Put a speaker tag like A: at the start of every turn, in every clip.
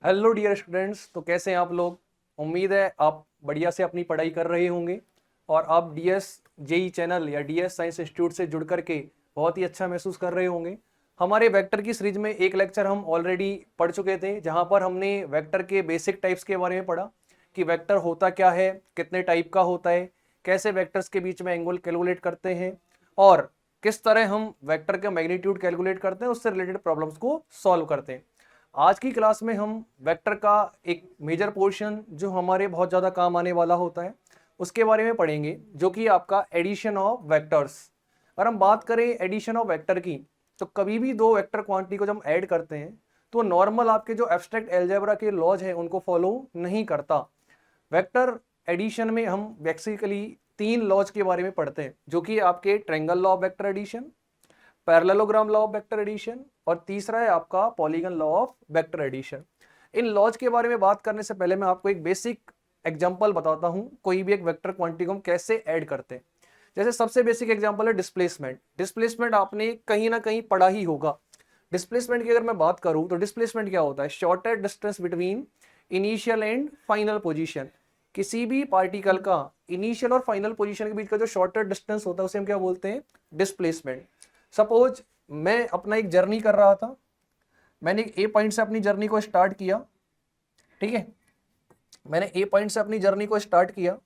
A: Hello dear students. तो कैसे हैं आप लोग? उम्मीद है आप बढ़िया से अपनी पढ़ाई कर रहे होंगे और आप डीएस जेई चैनल या डीएस साइंस इंस्टीट्यूट से जुड़ करके बहुत ही अच्छा महसूस कर रहे होंगे। हमारे वेक्टर की सीरीज में एक लेक्चर हम ऑलरेडी पढ़ चुके थे, जहां पर हमने वेक्टर के बेसिक टाइप्स के बारे में पढ़ा कि वेक्टर होता क्या है, कितने टाइप का होता है, कैसे वेक्टर्स के बीच में एंगल कैलकुलेट करते हैं और किस तरह हम वेक्टर का मैग्नीट्यूड कैलकुलेट करते हैं, उससे रिलेटेड प्रॉब्लम्स को सॉल्व करते हैं। आज की क्लास में हम वेक्टर का एक मेजर पोर्शन जो हमारे बहुत ज़्यादा काम आने वाला होता है उसके बारे में पढ़ेंगे, जो कि आपका एडिशन ऑफ वेक्टर्स। अगर हम बात करें एडिशन ऑफ वेक्टर की, तो कभी भी दो वेक्टर क्वांटिटी को जब हम ऐड करते हैं तो नॉर्मल आपके जो एब्स्ट्रैक्ट अलजेब्रा के लॉज हैं उनको फॉलो नहीं करता। वेक्टर एडिशन में हम बेसिकली तीन लॉज के बारे में पढ़ते हैं, जो कि आपके triangle law of vector addition, parallelogram law of vector addition और तीसरा है आपका polygon law of vector addition. इन लॉज के बारे में बात करने से पहले मैं आपको एक बेसिक एग्जांपल बताता हूं, कोई भी एक वेक्टर क्वांटिटी को हम कैसे ऐड करते हैं। जैसे सबसे बेसिक एग्जांपल है डिस्प्लेसमेंट। डिस्प्लेसमेंट आपने कहीं ना कहीं पढ़ा ही होगा। डिस्प्लेसमेंट की अगर मैं बात करूं तो डिस्प्लेसमेंट क्या होता है? Shortest distance between initial and final position. किसी भी पार्टिकल का इनिशियल और फाइनल पोजीशन के बीच का जो शॉर्टेस्ट डिस्टेंस होता है उसे हम क्या बोलते हैं? डिस्प्लेसमेंट। सपोज मैं अपना एक जर्नी कर रहा था, मैंने ए पॉइंट से अपनी जर्नी को स्टार्ट किया, ठीक है। मैंने ए पॉइंट से अपनी जर्नी को स्टार्ट किया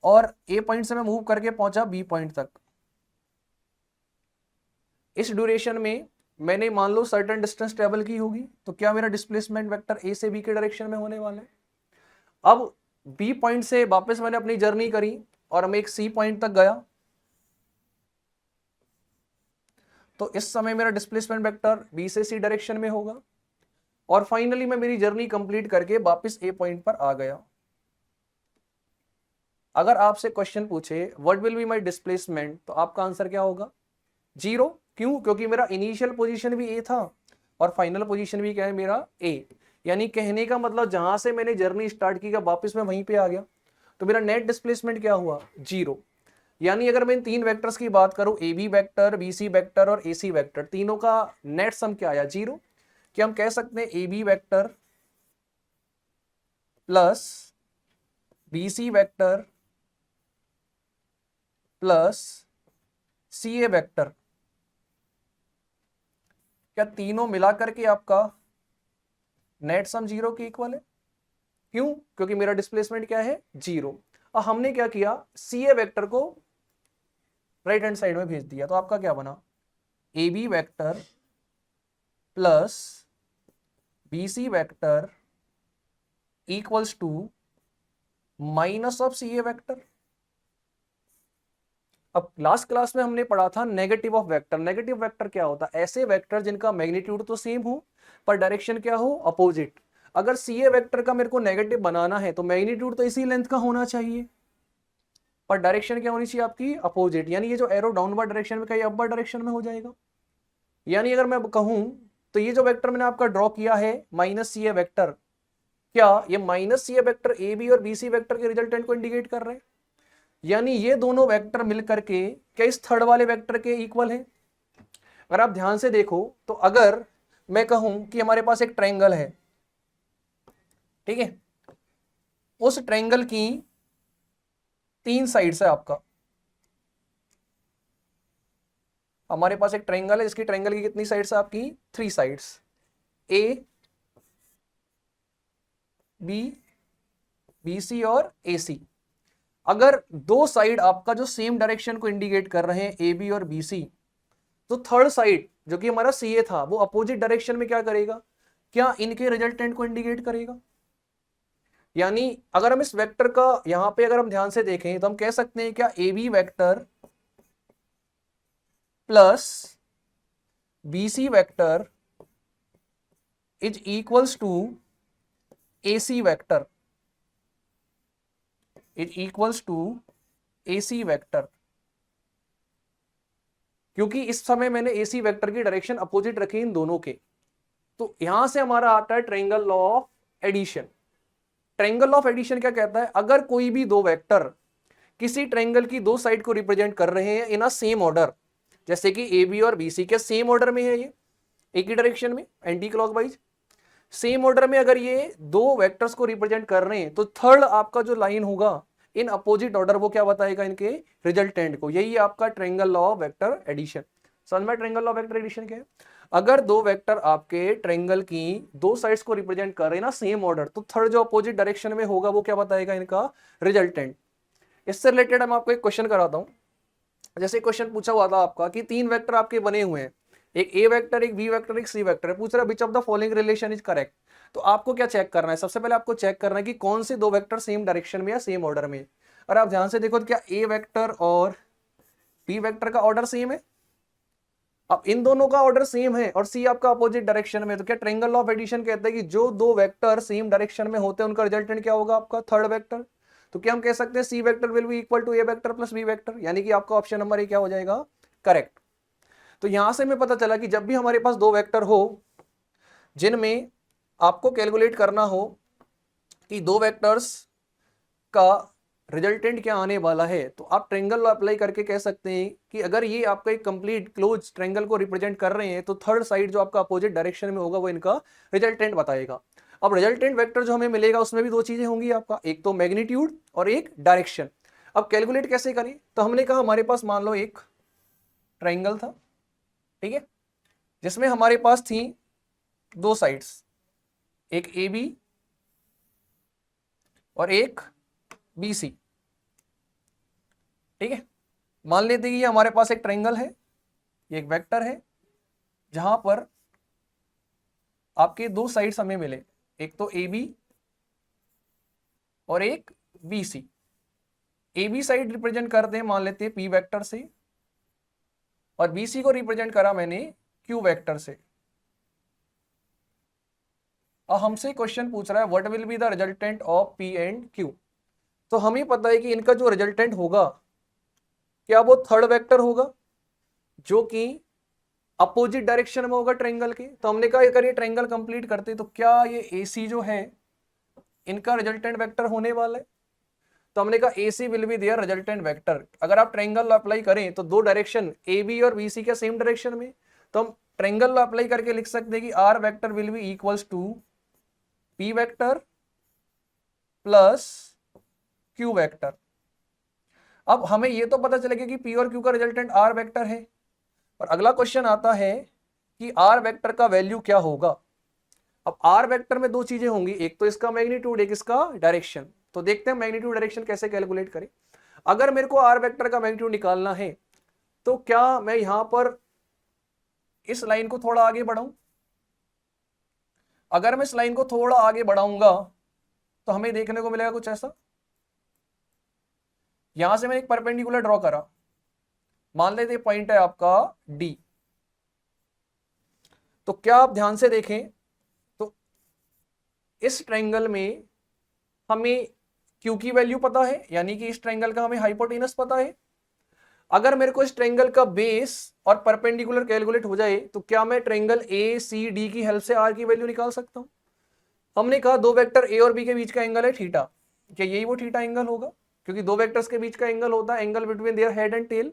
A: और ए पॉइंट से मैं मूव करके पहुंचा बी पॉइंट तक। इस ड्यूरेशन में मैंने मान लो सर्टेन डिस्टेंस ट्रेवल की होगी, तो क्या मेरा डिस्प्लेसमेंट वेक्टर ए से बी के डायरेक्शन में होने वाला है। अब बी पॉइंट से वापस मैंने अपनी जर्नी करी और मैं एक सी पॉइंट तक गया, तो इस समय मेरा डिस्प्लेसमेंट वेक्टर बी से सी डायरेक्शन में होगा और फाइनली मैं मेरी जर्नी कंप्लीट करके वापस ए पॉइंट पर आ गया। अगर आपसे क्वेश्चन पूछे what will be my displacement, तो आपका आंसर क्या होगा? 0। क्यों? क्योंकि मेरा इनिशियल पोजीशन भी ए था और फाइनल पोजीशन भी क्या है? मेरा ए। यानी कहने का मतलब जहां से मैंने जर्नी स्टार्ट की वापस मैं वहीं पे आ गया, तो मेरा नेट डिस्प्लेसमेंट क्या हुआ? 0। यानी अगर मैं इन तीन वेक्टर्स की बात करूं, A B vector, B C vector और ए सी वेक्टर, तीनों का नेट सम क्या आया? 0। क्या हम कह सकते हैं A B vector plus B C vector plus C A vector, क्या तीनों मिलाकर के आपका नेट सम 0 के इक्वल है? क्यों? क्योंकि मेरा डिस्प्लेसमेंट क्या है? 0। और हमने क्या किया? सी ए वेक्टर को राइट हैंड साइड में भेज दिया, तो आपका क्या बना? A B vector plus B C vector equals to minus of C A vector. अब लास्ट क्लास में हमने पढ़ा था negative of vector. Negative vector क्या होता है? ऐसे वेक्टर जिनका मैग्नीट्यूड तो सेम हो पर डायरेक्शन क्या हो? अपोजिट। अगर सी ए वेक्टर का मेरे को नेगेटिव बनाना है तो मैग्नीट्यूड तो इसी लेंथ का होना चाहिए, पर डायरेक्शन क्या होनी चाहिए आपकी? अपोजिट। यानी ये जो एरो डाउनवर्ड डायरेक्शन में, कहीं अपवर्ड डायरेक्शन में हो जाएगा। यानी अगर मैं कहूं तो ये जो वेक्टर मैंने आपका ड्रॉ किया है माइनस सी ए वेक्टर, क्या ये minus C A vector A B और बी सी वेक्टर के रिजल्टेंट को इंडिकेट कर रहे हैं? यानी ये दोनों वेक्टर मिलकर के क्या इस थर्ड वाले वेक्टर के इक्वल है? अगर आप ध्यान से देखो तो अगर मैं कहूं कि हमारे पास एक ट्रायंगल है, ठीक है, उस ट्रायंगल की 3 साइड्स है आपका। हमारे पास एक ट्रायंगल है जिसकी ट्रायंगल की कितनी साइड्स है आपकी? 3 sides, A B, B C और ए सी। अगर दो साइड आपका जो सेम डायरेक्शन को इंडिकेट कर रहे हैं, ए बी और बी सी, तो थर्ड साइड जो कि हमारा सी ए था वो अपोजिट डायरेक्शन में क्या करेगा? क्या इनके रिजल्टेंट को इंडिकेट करेगा? यानी अगर हम इस वेक्टर का यहां पे अगर हम ध्यान से देखें तो हम कह सकते हैं क्या A B vector plus B C vector is equals to A C vector, is equals to A C vector. क्योंकि इस समय मैंने ए सी वेक्टर की डायरेक्शन अपोजिट रखी इन दोनों के, तो यहां से हमारा आता है triangle law of addition. Triangle of addition क्या कहता है? अगर कोई भी दो वेक्टर किसी ट्रायंगल की दो साइड को रिप्रेजेंट कर रहे हैं इन अ सेम ऑर्डर, जैसे कि ए बी और बी सी के सेम ऑर्डर में है, ये एक ही डायरेक्शन में एंटी क्लॉकवाइज, सेम ऑर्डर में अगर ये दो वेक्टर्स को रिप्रेजेंट कर रहे हैं तो थर्ड आपका जो लाइन होगा इन अपोजिट ऑर्डर वो क्या बताएगा इनके रिजल्टेंट को। यही आपका triangle law of vector addition. समझ में triangle law of vector addition क्या है? अगर दो वेक्टर आपके ट्रायंगल की दो साइड्स को रिप्रेजेंट कर रहे हैं ना सेम ऑर्डर, तो थर्ड जो अपोजिट डायरेक्शन में होगा वो क्या बताएगा इनका रिजल्टेंट। इससे रिलेटेड मैं आपको एक क्वेश्चन कराता हूं। जैसे क्वेश्चन पूछा हुआ था आपका कि तीन वेक्टर आपके बने हुए हैं, एक ए वेक्टर, एक बी वेक्टर, एक सी वेक्टर है, पूछ रहा है which of the following relation is correct. तो आपको क्या चेक करना है? सबसे पहले आपको चेक करना है कि कौन से दो वेक्टर सेम डायरेक्शन में या सेम ऑर्डर में। और आप ध्यान से देखो तो क्या ए वेक्टर और बी वेक्टर का ऑर्डर सेम है? अब इन दोनों का ऑर्डर सेम है और सी आपका अपोजिट डायरेक्शन में, तो क्या ट्रायंगल लॉ ऑफ एडिशन कहता है कि जो दो वेक्टर सेम डायरेक्शन में होते हैं उनका रिजल्टेंट क्या होगा आपका थर्ड वेक्टर। तो क्या हम कह सकते हैं C vector will be equal to A vector plus B vector, यानी कि आपका ऑप्शन नंबर ए क्या हो जाएगा करेक्ट। तो यहां से हमें पता चला कि जब भी हमारे पास दो वेक्टर हो जिनमें आपको कैलकुलेट करना हो कि दो वेक्टर्स का रिजल्टेंट क्या आने वाला है, तो आप ट्रायंगल अप्लाई करके कह सकते हैं कि अगर ये आपका एक कंप्लीट क्लोज ट्रायंगल को रिप्रेजेंट कर रहे हैं तो थर्ड साइड जो आपका अपोजिट डायरेक्शन में होगा वो इनका रिजल्टेंट बताएगा। अब रिजल्टेंट वेक्टर जो हमें मिलेगा उसमें भी दो चीजें होंगी आपका, एक तो मैग्नीट्यूड और एक डायरेक्शन। अब कैलकुलेट कैसे करें? तो हमने कहा हमारे पास मान लो एक ट्रायंगल था, ठीक है, जिसमें हमारे पास थी दो साइड्स, एक ए बी और एक बी सी, ठीक है। मान लेते हैं कि ये हमारे पास एक ट्रायंगल है, ये एक वेक्टर है जहां पर आपके दो साइड्स हमें मिले, एक तो ए बी और एक B C. A B side represent करते हैं मान लेते हैं पी वेक्टर से और बी सी को रिप्रेजेंट करा मैंने क्यू वेक्टर से। अब हमसे क्वेश्चन पूछ रहा है what will be the resultant of P and Q. तो हमें पता है कि इनका जो रिजल्टेंट होगा क्या वो थर्ड वेक्टर होगा जो कि अपोजिट डायरेक्शन में होगा ट्रायंगल के। तो हमने कहा अगर ये ट्रायंगल कंप्लीट करते तो क्या ये ए सी जो है इनका रिजल्टेंट वेक्टर होने वाला है। तो हमने कहा A C will be there resultant vector. अगर आप ट्रायंगल अप्लाई करें तो दो डायरेक्शन ए बी और बी सी के सेम डायरेक्शन में, तो हम ट्रायंगल अप्लाई करके लिख सकते हैं कि R vector will be equals to P vector plus Q vector. अब हमें ये तो पता चलेगा कि पी और क्यू का रिजल्टेंट आर वेक्टर है, और अगला क्वेश्चन आता है कि आर वेक्टर का वैल्यू क्या होगा। अब आर वेक्टर में दो चीजें होंगी, एक तो इसका मैग्नीट्यूड, एक इसका डायरेक्शन। तो देखते हैं मैग्नीट्यूड डायरेक्शन कैसे कैलकुलेट करें। अगर मेरे को आर वेक्टर का मैग्नीट्यूड निकालना है तो क्या मैं यहां पर इस लाइन को थोड़ा आगे बढ़ाऊं? अगर मैं इस लाइन को थोड़ा आगे बढ़ाऊंगा तो हमें देखने को मिलेगा कुछ ऐसा। यहां से मैं एक परपेंडिकुलर ड्रॉ करा, मान लेते पॉइंट है आपका डी। तो क्या आप ध्यान से देखें तो इस ट्रायंगल में हमें क्यू की वैल्यू पता है, यानी कि इस ट्रायंगल का हमें हाइपोटेनस पता है। अगर मेरे को इस ट्रायंगल का बेस और परपेंडिकुलर कैलकुलेट हो जाए तो क्या मैं ट्रायंगल ए सी डी की हेल्प से आर की वैल्यू निकाल सकता हूं? हमने कहा दो वेक्टर ए और बी के बीच का एंगल है थीटा, क्या यही वो थीटा एंगल होगा? क्योंकि दो वेक्टर्स के बीच का एंगल होता है angle between their head and tail.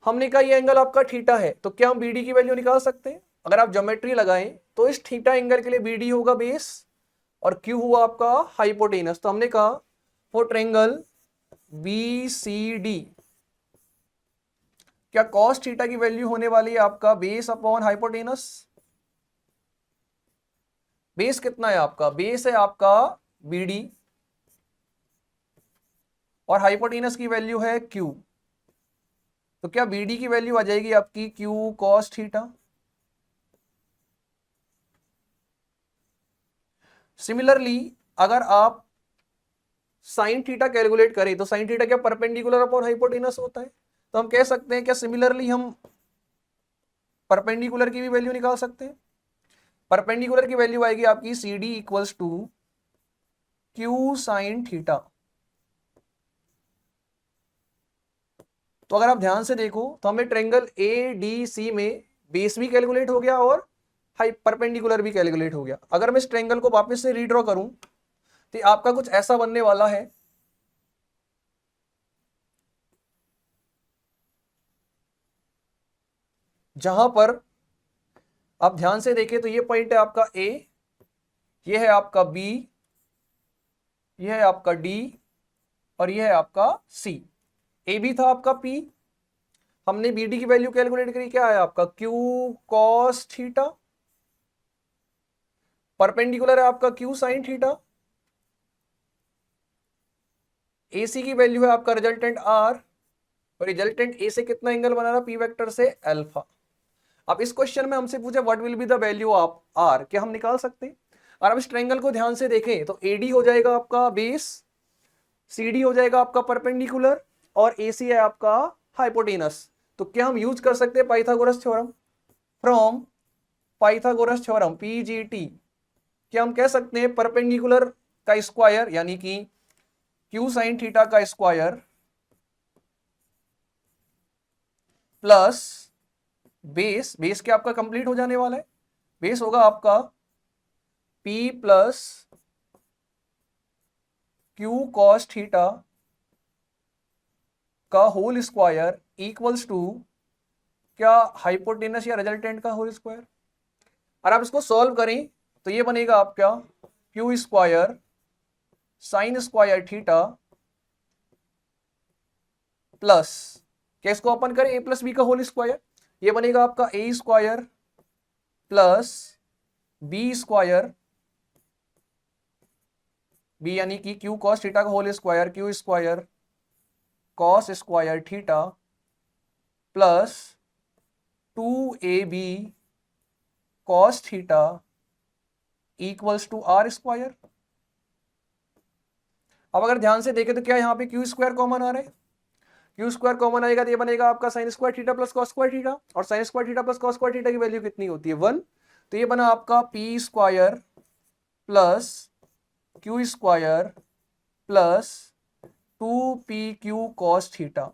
A: हमने कहा ये एंगल आपका थीटा है, तो क्या हम बीडी की वैल्यू निकाल सकते हैं? अगर आप ज्योमेट्री लगाएं तो इस थीटा एंगल के लिए बीडी होगा बेस और क्यू हुआ आपका हाइपोटेनस। तो हमने कहा for triangle B C D क्या कॉस थीटा की वैल्यू होने वाली है आपका बेस अपॉन हाइपोटेनस। बेस कितना है आपका? बेस है आपका बीडी और हाइपोटेनस की वैल्यू है क्यू। तो क्या बीडी की वैल्यू आ जाएगी आपकी क्यू कॉस थीटा। सिमिलरली अगर आप साइन थीटा कैलकुलेट करें तो साइन थीटा क्या परपेंडिकुलर अपॉन हाइपोटेनस होता है। तो हम कह सकते हैं क्या सिमिलरली हम परपेंडिकुलर की भी वैल्यू निकाल सकते हैं। परपेंडिकुलर की वैल्यू आएगी आपकी C D equals to Q sine theta. तो अगर आप ध्यान से देखो तो हमें ट्रायंगल ए डी सी में बेस भी कैलकुलेट हो गया और हाई परपेंडिकुलर भी कैलकुलेट हो गया। अगर मैं इस ट्रायंगल को वापस से रीड्रॉ करूं तो आपका कुछ ऐसा बनने वाला है। जहां पर आप ध्यान से देखें तो ये पॉइंट है आपका ए ये है आपका B, ये है आपका D और ये है आपका C। AB था आपका P, हमने BD की वैल्यू कैलकुलेट करी, क्या है आपका Q cos थीटा, परपेंडिकुलर है आपका Q sin थीटा, AC की वैल्यू है आपका रिजल्टेंट R, और रिजल्टेंट A से कितना एंगल बना रहा, P वेक्टर से अल्फा। अब इस क्वेश्चन में हमसे पूछा what will be the value of R, क्या हम निकाल सकते हैं? और अब इस ट्रायंगल को ध्यान से देखें तो AD हो जाएगा आपका बेस, CD हो जाएगा आपका परपेंडिकुलर, और AC है आपका हाइपोटेनस। तो क्या हम यूज कर सकते हैं Pythagoras theorem? From Pythagoras theorem PGT, क्या हम कह सकते हैं परपेंडिकुलर का स्क्वायर यानी कि Q sin थीटा का स्क्वायर प्लस बेस, बेस क्या आपका कंप्लीट हो जाने वाला है, बेस होगा आपका P plus Q cos theta का होल स्क्वायर इक्वल्स टू क्या, हाइपोटेनस या रिजल्टेंट का होल स्क्वायर। और आप इसको सॉल्व करें तो ये बनेगा आपका Q square sine square theta plus, क्या इसको ओपन करें A प्लस बी का होल स्क्वायर, ये बनेगा आपका A square plus B square, B यानी कि Q cos थीटा का whole square, Q square cos square theta plus 2AB cos theta equals to R square. अब अगर ध्यान से देखें तो क्या यहाँ पे Q स्क्वायर कॉमन आ रहा है, Q स्क्वायर कॉमन आएगा तो ये बनेगा आपका sine square theta plus cos square theta, और sine square theta plus cos square theta की वैल्यू कितनी होती है 1, तो ये बना आपका P square plus Q square plus 2PQ cos theta,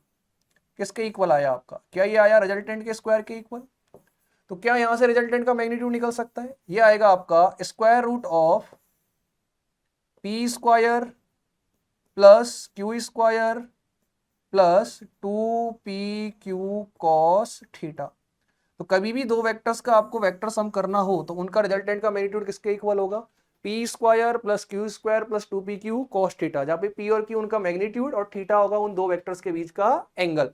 A: किसके इक्वल आया आपका, क्या ये आया रिजल्टेंट के स्क्वायर के इक्वल। तो क्या यहां से रिजल्टेंट का मैग्नीट्यूड निकल सकता है, ये आएगा आपका square root of P square plus Q square plus 2PQ cos theta. तो कभी भी दो वेक्टर्स का आपको वेक्टर सम करना हो तो उनका रिजल्टेंट का मैग्नीट्यूड किसके इक्वल होगा, P square plus Q square plus 2PQ cos theta, जहां पे P और Q उनका मैग्नीट्यूड और थीटा होगा उन दो वेक्टर्स के बीच का एंगल।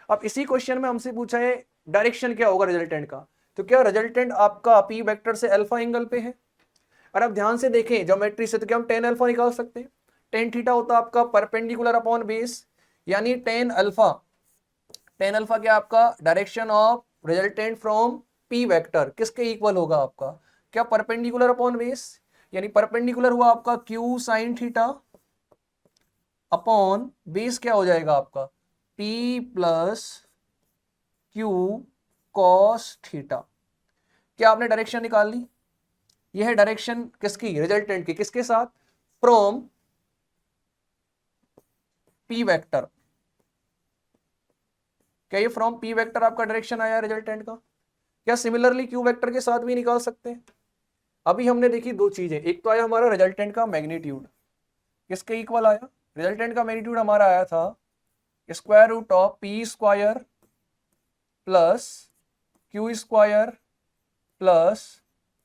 A: अब इसी क्वेश्चन में हमसे पूछा है डायरेक्शन क्या होगा रिजल्टेंट का, तो क्या रिजल्टेंट आपका P वेक्टर से अल्फा एंगल पे है। और अब ध्यान से देखें ज्योमेट्री से तो क्या हम टेन अल्फा निकाल सकते हैं, टेन थीटा होता है आपका परपेंडिकुलर अपॉन बेस, यानी टेन अल्फा, टेन अल्फा क्या आपका direction of resultant from P vector किसके इक्वल होगा आपका, क्या परपेंडिकुलर अपॉन बेस, यानी परपेंडिकुलर हुआ आपका Q sine theta upon base क्या हो जाएगा आपका P plus Q cos theta. क्या आपने डायरेक्शन निकाल ली, यह है डायरेक्शन किसकी, रिजल्टेंट की, किसके साथ, फ्रॉम P वेक्टर। क्या ये फ्रॉम P वेक्टर आपका डायरेक्शन आया रिजल्टेंट का, क्या सिमिलरली Q वेक्टर के साथ भी निकाल सकते हैं। अभी हमने देखी दो चीजें, एक तो आया हमारा रिजल्टेंट का मैग्नीट्यूड, किसके इक्वल आया, रिजल्टेंट का मैग्नीट्यूड हमारा आया था square root of P square plus Q square plus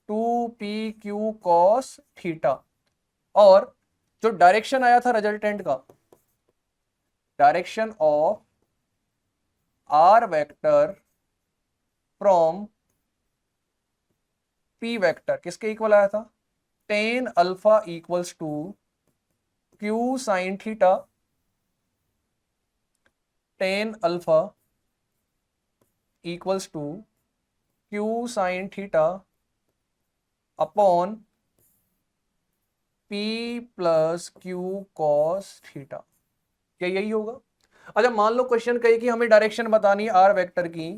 A: 2PQ cos theta, और जो डायरेक्शन आया था रिजल्टेंट का, direction of R vector from P vector किसके इक्वल आया था, tan alpha equals to Q sine theta, tan alpha equals to Q sine theta upon P plus Q cos theta, क्या यही होगा। अच्छा मान लो क्वेश्चन कहे कि हमें डायरेक्शन बतानी है R वेक्टर की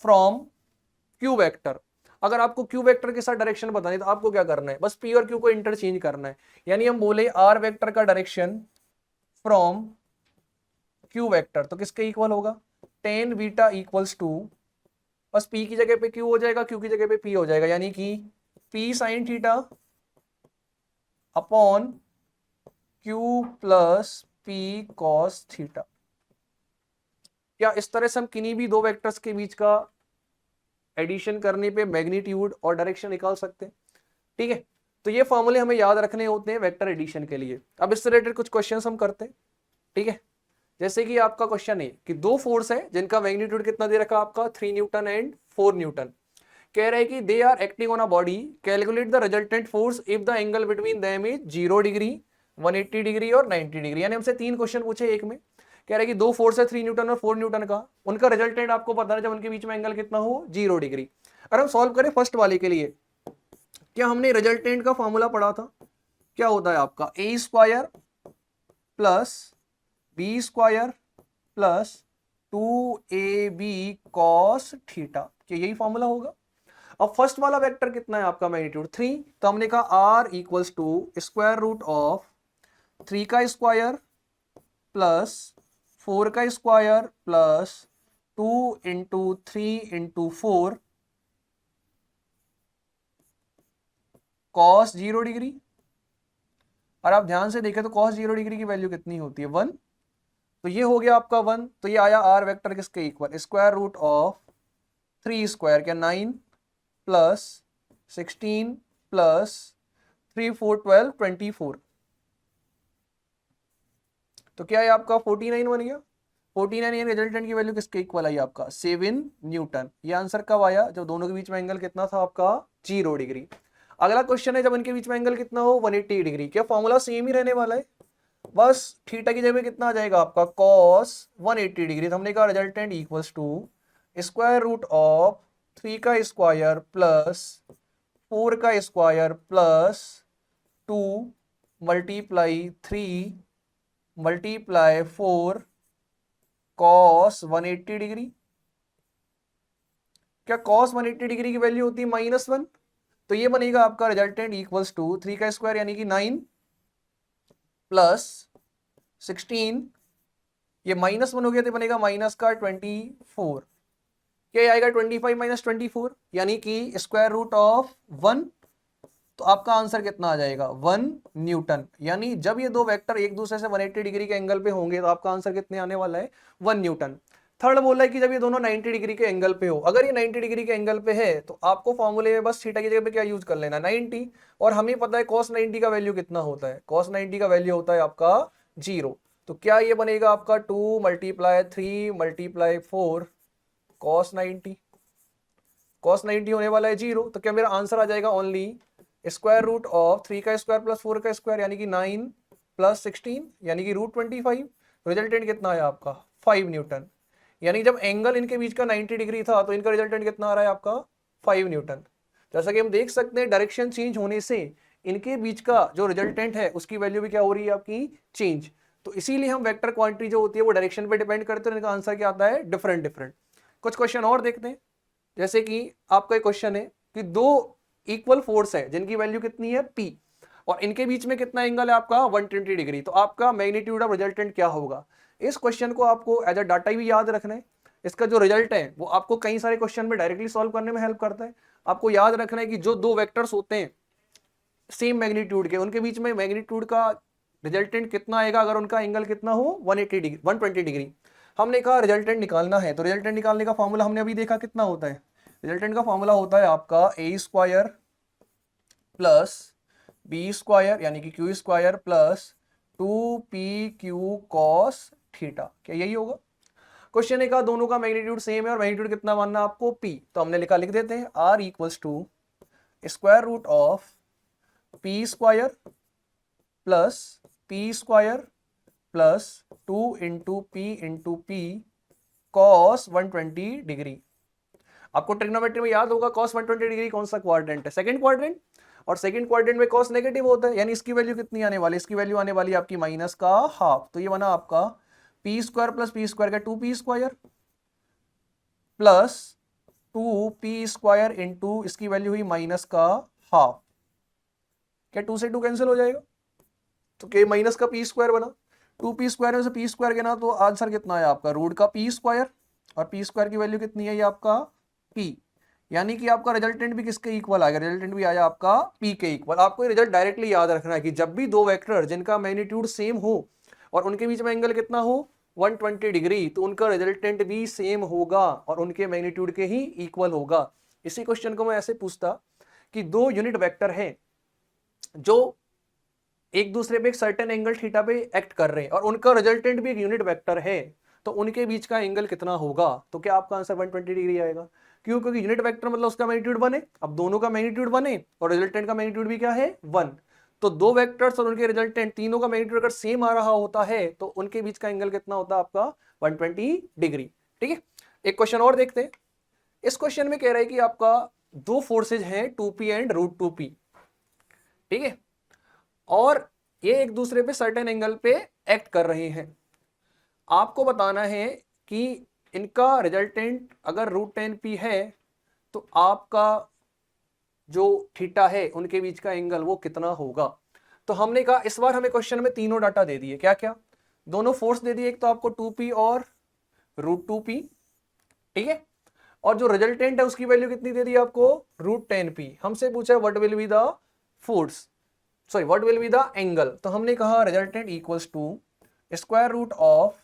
A: फ्रॉम Q वेक्टर, अगर आपको Q वेक्टर के साथ डायरेक्शन बतानी है तो आपको क्या करना है, बस P और Q को इंटरचेंज करना है, यानी हम बोले R वेक्टर का डायरेक्शन फ्रॉम Q वेक्टर तो किसके इक्वल होगा, टेन बीटा इक्वल्स टू, बस P की जगह पे Q हो जाएगा, Q की जगह पे P हो जाएगा, यानी कि P sign theta upon Q plus P cos theta. क्या इस तरह से हम किन्हीं भी दो वेक्टर्स के बीच का एडिशन करने पे मैग्नीट्यूड और डायरेक्शन निकाल सकते हैं। ठीक है, तो ये फॉर्मूले हमें याद रखने होते हैं वेक्टर एडिशन के लिए। अब इससे रिलेटेड कुछ क्वेश्चंस हम करते हैं। ठीक है, जैसे कि आपका क्वेश्चन है कि दो फोर्स है जिनका मैग्नीट्यूड कितना दे रखा आपका 3 न्यूटन एंड 4 न्यूटन। कह रहा है कि they are acting on a body, calculate the resultant force if the angle between them is 0 degree, 180 degree और 90 डिग्री। यानी हमसे 3 क्वेश्चन पूछे एक में। कह रहा है कि दो फोर्स है 3 न्यूटन और 4 न्यूटन का, उनका रिजल्टेंट आपको पता है जब उनके बीच में एंगल कितना हो 0 डिग्री। अगर हम सॉल्व करें फर्स्ट वाले के लिए, क्या हमने रिजल्टेंट का फॉर्मूला पढ़ा था, क्या होता है आपका A square plus B square plus 2ab cos theta, क्या यही फॉर्मूला होगा। अब फर्स्ट वाला वेक्टर कितना है आपका मैग्नीट्यूड 3, तो हमने कहा r equals to square root of 3 का स्क्वायर प्लस 4 का square plus 2 into 3 into 4 cos 0 degree. और आप ध्यान से देखें तो कॉस 0 डिग्री की वैल्यू कितनी होती है 1, तो ये हो गया आपका 1। तो ये आया r वेक्टर किसके equal, square root of 3 square क्या 9 प्लस 16 प्लस 3 4 12 24, तो क्या है आपका 49 बन गया। 49 ये रिजल्टेंट की वैल्यू किसके इक्वल आई आपका 7 न्यूटन। ये आंसर कब आया, जब दोनों के बीच में एंगल कितना था आपका 0 डिग्री। अगला क्वेश्चन है जब इनके बीच में एंगल कितना हो 180 डिग्री, क्या फॉर्मूला सेम ही रहने वाला है, बस थीटा की जगह कितना आ जाएगा आपका cos 180 डिग्री। तो हमने कहा resultant equals to square root of 3 का स्क्वायर प्लस 4 का square plus 2 multiply 3 multiply 4 cos 180 degree. क्या cos 180 डिग्री की वैल्यू होती है -1, तो ये बनेगा आपका रिजल्टेंट इक्वल्स टू 3 का स्क्वायर यानी कि 9 प्लस 16, ये -1 हो गया तो बनेगा माइनस का 24, क्या आएगा 25 माइनस 24 यानी कि स्क्वायर रूट ऑफ 1, तो आपका आंसर कितना आ जाएगा 1 न्यूटन। यानी जब ये दो वेक्टर एक दूसरे से 180 डिग्री के एंगल पे होंगे तो आपका आंसर कितने आने वाला है 1 न्यूटन। थर्ड बोला है कि जब ये दोनों 90 डिग्री के एंगल पे हो, अगर ये 90 डिग्री के एंगल पे है तो आपको फॉर्मूले में बस थीटा की जगह पे क्या यूज कर लेना 90, और हमें पता है cos 90 का वैल्यू कितना होता है, cos 90 का वैल्यू होता है आपका 0। तो क्या ये बनेगा आपका 2 मल्टीप्लाई 3 मल्टीप्लाई 4 cos 90, cos 90 होने वाला है 0, तो क्या मेरा आंसर आ जाएगा ओनली स्क्वायर रूट ऑफ 3 का स्क्वायर प्लस 4 का स्क्वायर यानी कि 9 प्लस 16 यानी कि √25। रिजल्टेंट कितना है आपका 5 न्यूटन। यानी जब एंगल इनके बीच का 90 डिग्री था तो इनका रिजल्टेंट कितना आ रहा है आपका 5 न्यूटन। जैसा कि हम देख सकते हैं डायरेक्शन चेंज होने से इनके बीच का जो रिजल्टेंट है उसकी वैल्यू भी क्या हो रही है आपकी चेंज। तो इसीलिए हम वेक्टर क्वांटिटी जो होती है वो डायरेक्शन पे डिपेंड करते हैं, इनका आंसर क्या आता है डिफरेंट डिफरेंट। कुछ क्वेश्चन और देखते हैं, जैसे कि आपका एक क्वेश्चन है कि दो इक्वल फोर्स है जिनकी वैल्यू कितनी है P और इनके बीच में कितना एंगल है आपका 120 डिग्री, तो आपका मैग्नीट्यूड ऑफ रिजल्टेंट क्या होगा। इस क्वेश्चन को आपको एज अ डाटा भी याद रखना है। इसका जो रिजल्ट है वो आपको कई सारे क्वेश्चन में डायरेक्टली सॉल्व करने में हेल्प करता है। आपको याद रखना है कि जो दो वेक्टर्स होते हैं सेम मैग्नीट्यूड के, उनके बीच में मैग्नीट्यूड का रिजल्टेंट कितना आएगा अगर उनका एंगल कितना हो 180 डिग्री 120 डिग्री। हमने कहा रिजल्टेंट निकालना है, तो रिजल्टेंट निकालने का फॉर्मूला हमने अभी देखा कितना होता है, रिजल्टेंट का फॉर्मूला होता है आपका A square plus B square यानी कि Q square plus 2pq cos theta, क्या यही होगा। क्वेश्चन ने कहा दोनों का मैग्नीट्यूड सेम है और मैग्नीट्यूड कितना मानना आपको p, तो हमने लिख देते हैं r equals to square root of p square plus p square plus 2 into p cos 120 degree. आपको ट्रिग्नोमेट्री में याद होगा cos 120 डिग्री कौन सा क्वाड्रेंट है, सेकंड क्वाड्रेंट, और सेकंड क्वाड्रेंट में cos नेगेटिव होता है, यानी इसकी वैल्यू कितनी आने वाली, इसकी वैल्यू आने वाली आपकी माइनस का हाफ। तो ये बना आपका p square plus p square का 2p square plus 2p square into इसकी वैल्यू हुई माइनस का हाफ, क्या 2 से 2 कैंसिल हो जाएगा, तो क्या माइनस का p स्क्वायर बना, 2p स्क्वायर में से p स्क्वायर के ना, तो आंसर कितना है आपका रूट का p स्क्वायर, और p स्क्वायर की वैल्यू कितनी है ये आपका p, यानी कि आपका रिजल्टेंट भी किसके इक्वल आएगा, रिजल्टेंट भी आया आपका p के इक्वल। आपको ये रिजल्ट डायरेक्टली याद रखना है कि जब भी दो वेक्टर जिनका मैग्नीट्यूड सेम हो और उनके बीच में एंगल कितना हो 120 डिग्री, तो उनका रिजल्टेंट भी सेम होगा और उनके मैग्नीट्यूड के ही इक्वल होगा। इसी क्वेश्चन को मैं ऐसे पूछता कि दो यूनिट वेक्टर हैं जो एक दूसरे पे एक सर्टेन एंगल थीटा पे एक्ट कर रहे हैं और उनका रिजल्टेंट भी एक यूनिट वेक्टर है, तो उनके बीच का एंगल कितना होगा? तो क्या आपका आंसर 120 डिग्री आएगा। क्यों? क्योंकि यूनिट वेक्टर मतलब उसका मैग्नीट्यूड 1 है, अब दोनों का मैग्नीट्यूड 1 है और रिजल्टेंट का मैग्नीट्यूड भी क्या है? 1। तो दो वेक्टर्स और उनके रिजल्टेंट तीनों का मैग्नीट्यूड अगर सेम आ रहा होता है तो उनके बीच का एंगल कितना होता है आपका? 120 डिग्री। ठीक है, एक क्वेश्चन और देखते हैं। इस क्वेश्चन में कह रहा है कि आपका दो फोर्सेज हैं 2p एंड √2p, ठीक है, और ये एक दूसरे पे सर्टेन एंगल पे एक्ट कर रहे हैं। आपको बताना है कि इनका रिजल्टेंट अगर √10p है तो आपका जो थीटा है उनके बीच का एंगल वो कितना होगा। तो हमने कहा इस बार हमें क्वेश्चन में तीनों डाटा दे दिए, क्या क्या? दोनों फोर्स दे दिए, एक तो आपको 2p और √2p, ठीक है, और जो रिजल्टेंट है उसकी वैल्यू कितनी दे दी आपको? √10p। हमसे पूछा है what will be the force, sorry what will be the angle. तो हमने कहा resultant equals to square root of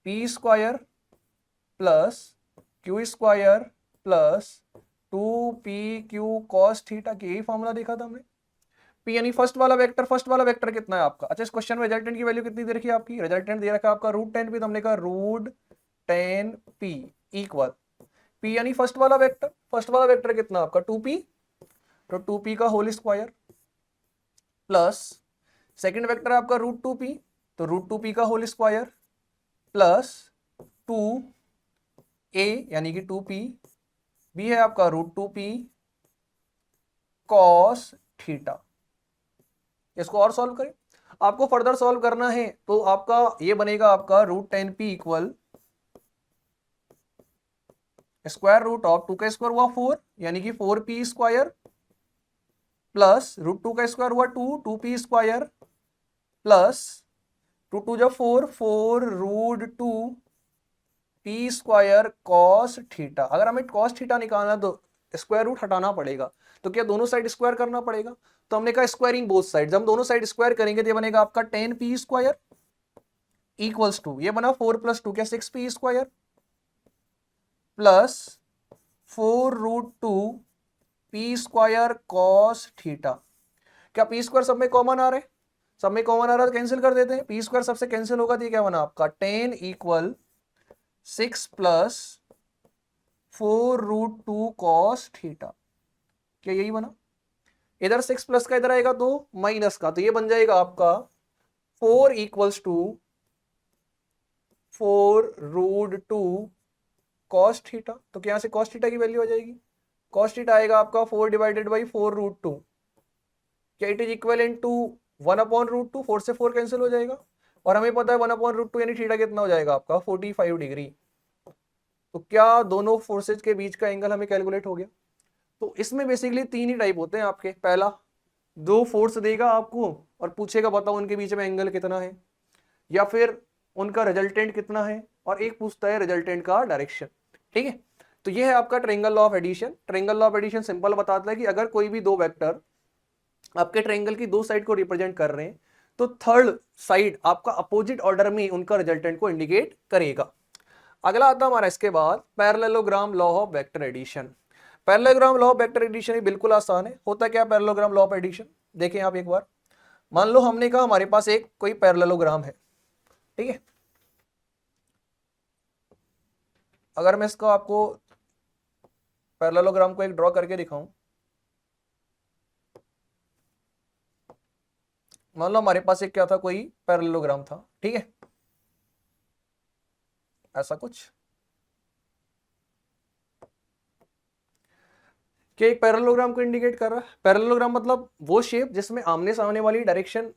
A: p square plus q square plus 2pq cos theta की, यही फॉर्मूला देखा था हमने। p यानी फर्स्ट वाला वेक्टर कितना है आपका? अच्छा, इस क्वेश्चन में रिजल्टेंट की वैल्यू कितनी दे रखी है आपकी? रिजल्टेंट दे रखा है आपका √10p, तो हमने कहा √10p इक्वल p यानी फर्स्ट वाला वेक्टर कितना आपका? 2p, तो 2p का whole square plus second vector आपका √2p, तो √2p का होल स्क्वायर प्लस 2a यानी कि 2p, b है आपका √2p cos थीटा। इसको और सॉल्व करें, आपको फर्दर सॉल्व करना है तो आपका ये बनेगा आपका √10p equal square root of 2 का स्क्वायर हुआ 4 यानी कि 4p स्क्वायर प्लस √2 का स्क्वायर हुआ 2p स्क्वायर प्लस 2 जब 4 √2p स्क्वायर cos थीटा। अगर हमें cos थीटा निकालना तो स्क्वायर रूट हटाना पड़ेगा, तो क्या दोनों साइड स्क्वायर करना पड़ेगा? तो हमने कहा स्क्वायरिंग बोथ साइड, हम दोनों साइड स्क्वायर करेंगे तो ये बनेगा आपका 10p स्क्वायर इक्वल्स टू, ये बना 4 + 2 क्या 6p square plus 4√2p square cos theta. क्या p स्क्वायर सब में कॉमन आ रहा है? सब में कॉमन आ रहा है तो कैंसिल कर देते हैं, p स्क्वायर सबसे कैंसिल होगा तो ये क्या बना आपका 10 इक्वल 6 प्लस 4√2 cos थीटा। क्या यही बना? इधर 6 प्लस का इधर आएगा तो माइनस का, तो ये बन जाएगा आपका 4 इक्वल्स टू 4√2 cos थीटा। तो क्या से cos थीटा की वैल्यू आ जाएगी? cos थीटा आएगा आपका 4 डिवाइडेड बाई 4√2, क्या इट इज इक्विवेलेंट टू 1/√2, 4 से 4 कैंसिल हो जाएगा और हमें पता है 1/√2 यानी थीटा कितना हो जाएगा आपका 45 डिग्री। तो क्या दोनों फोर्सेज के बीच का एंगल हमें कैलकुलेट हो गया? तो इसमें बेसिकली तीन ही टाइप होते हैं आपके। पहला, दो फोर्स देगा आपको और पूछेगा बताओ उनके बीच में एंगल कितना है, या फिर उनका रिजल्टेंट कितना है, और एक पूछता है रिजल्टेंट का डायरेक्शन। ठीक है, तो ये है आपका triangle law of addition. Triangle law of addition simple बताता है कि अगर कोई भी दो वेक्टर आपके ट्रायंगल की दो साइड को रिप्रेजेंट कर रहे हैं तो थर्ड साइड आपका अपोजिट ऑर्डर में उनका रिजल्टेंट को इंडिकेट करेगा। अगला आता हमारा इसके बाद parallelogram law of vector addition. Parallelogram law of vector addition ही बिल्कुल आसान है। होता क्या पैरेललोग्राम लॉ ऑफ एडिशन? देखें आप एक बार, मान लो हमने कहा हमारे पास एक कोई पैरेललोग्राम है, ठीक है, अगर मैं इसका आपको पैरेललोग्राम को एक ड्रॉ करके दिखाऊं, मान लो हमारे पास एक क्या था, कोई पैरेललोग्राम था, ठीक है, ऐसा कुछ, क्या एक पैरेललोग्राम को इंडिकेट कर रहा है? पैरेललोग्राम मतलब वो शेप जिसमें आमने सामने वाली डायरेक्शन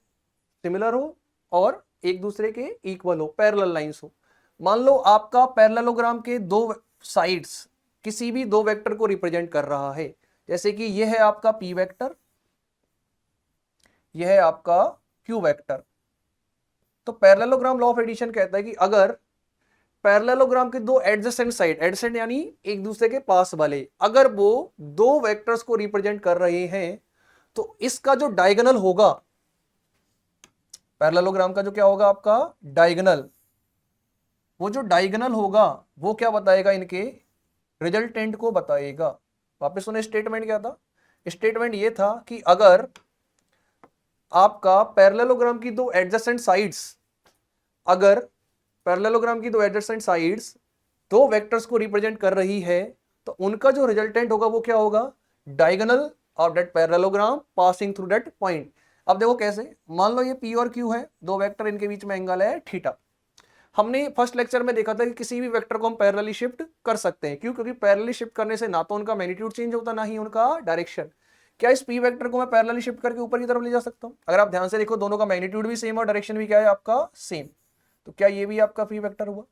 A: सिमिलर हो और एक दूसरे के इक्वल हो, पैरेलल लाइंस हो। मान लो आपका पैरेललोग्राम के दो साइड्स किसी भी दो वेक्टर को रिप्रेजेंट कर रहा है, जैसे कि यह है आपका p वेक्टर, यह है आपका q वेक्टर। तो पैरेललोग्राम लॉ ऑफ एडिशन कहता है कि अगर पैरेललोग्राम के दो एडजेसेंट साइड, एडजेसेंट यानी एक दूसरे के पास वाले, अगर वो दो वेक्टर्स को रिप्रेजेंट कर रहे हैं तो इसका जो डायगोनल होगा, पैरेललोग्राम का जो क्या होगा आपका डायगोनल, वो जो डायगोनल होगा वो क्या बताएगा, इनके रिजल्टेंट को बताएगा। वापस सुने, स्टेटमेंट क्या था? स्टेटमेंट ये था कि अगर आपका पैरेललोग्राम की दो एडजेसेंट साइड्स, अगर पैरेललोग्राम की दो एडजेसेंट साइड्स दो वेक्टर्स को रिप्रेजेंट कर रही है तो उनका जो रिजल्टेंट होगा वो क्या होगा? Diagonal of that parallelogram passing through that point. अब देखो कैसे, मान लो ये P और Q है, दो वेक्टर, इनके बीच में एंगल है थीटा। हमने फर्स्ट लेक्चर में देखा था कि किसी भी वेक्टर को हम पैरेलली शिफ्ट कर सकते हैं। क्यों? क्योंकि पैरेलली शिफ्ट करने से ना तो उनका मैग्नीट्यूड चेंज होता, ना ही उनका डायरेक्शन। क्या इस P वेक्टर को मैं पैरेलली शिफ्ट करके ऊपर की तरफ ले जा सकता हूं? अगर आप ध्यान से देखो, दोनों का मैग्नीट्यूड भी सेम और डायरेक्शन भी क्या है आपका? सेम। तो क्या ये भी आपका P वेक्टर हुआ?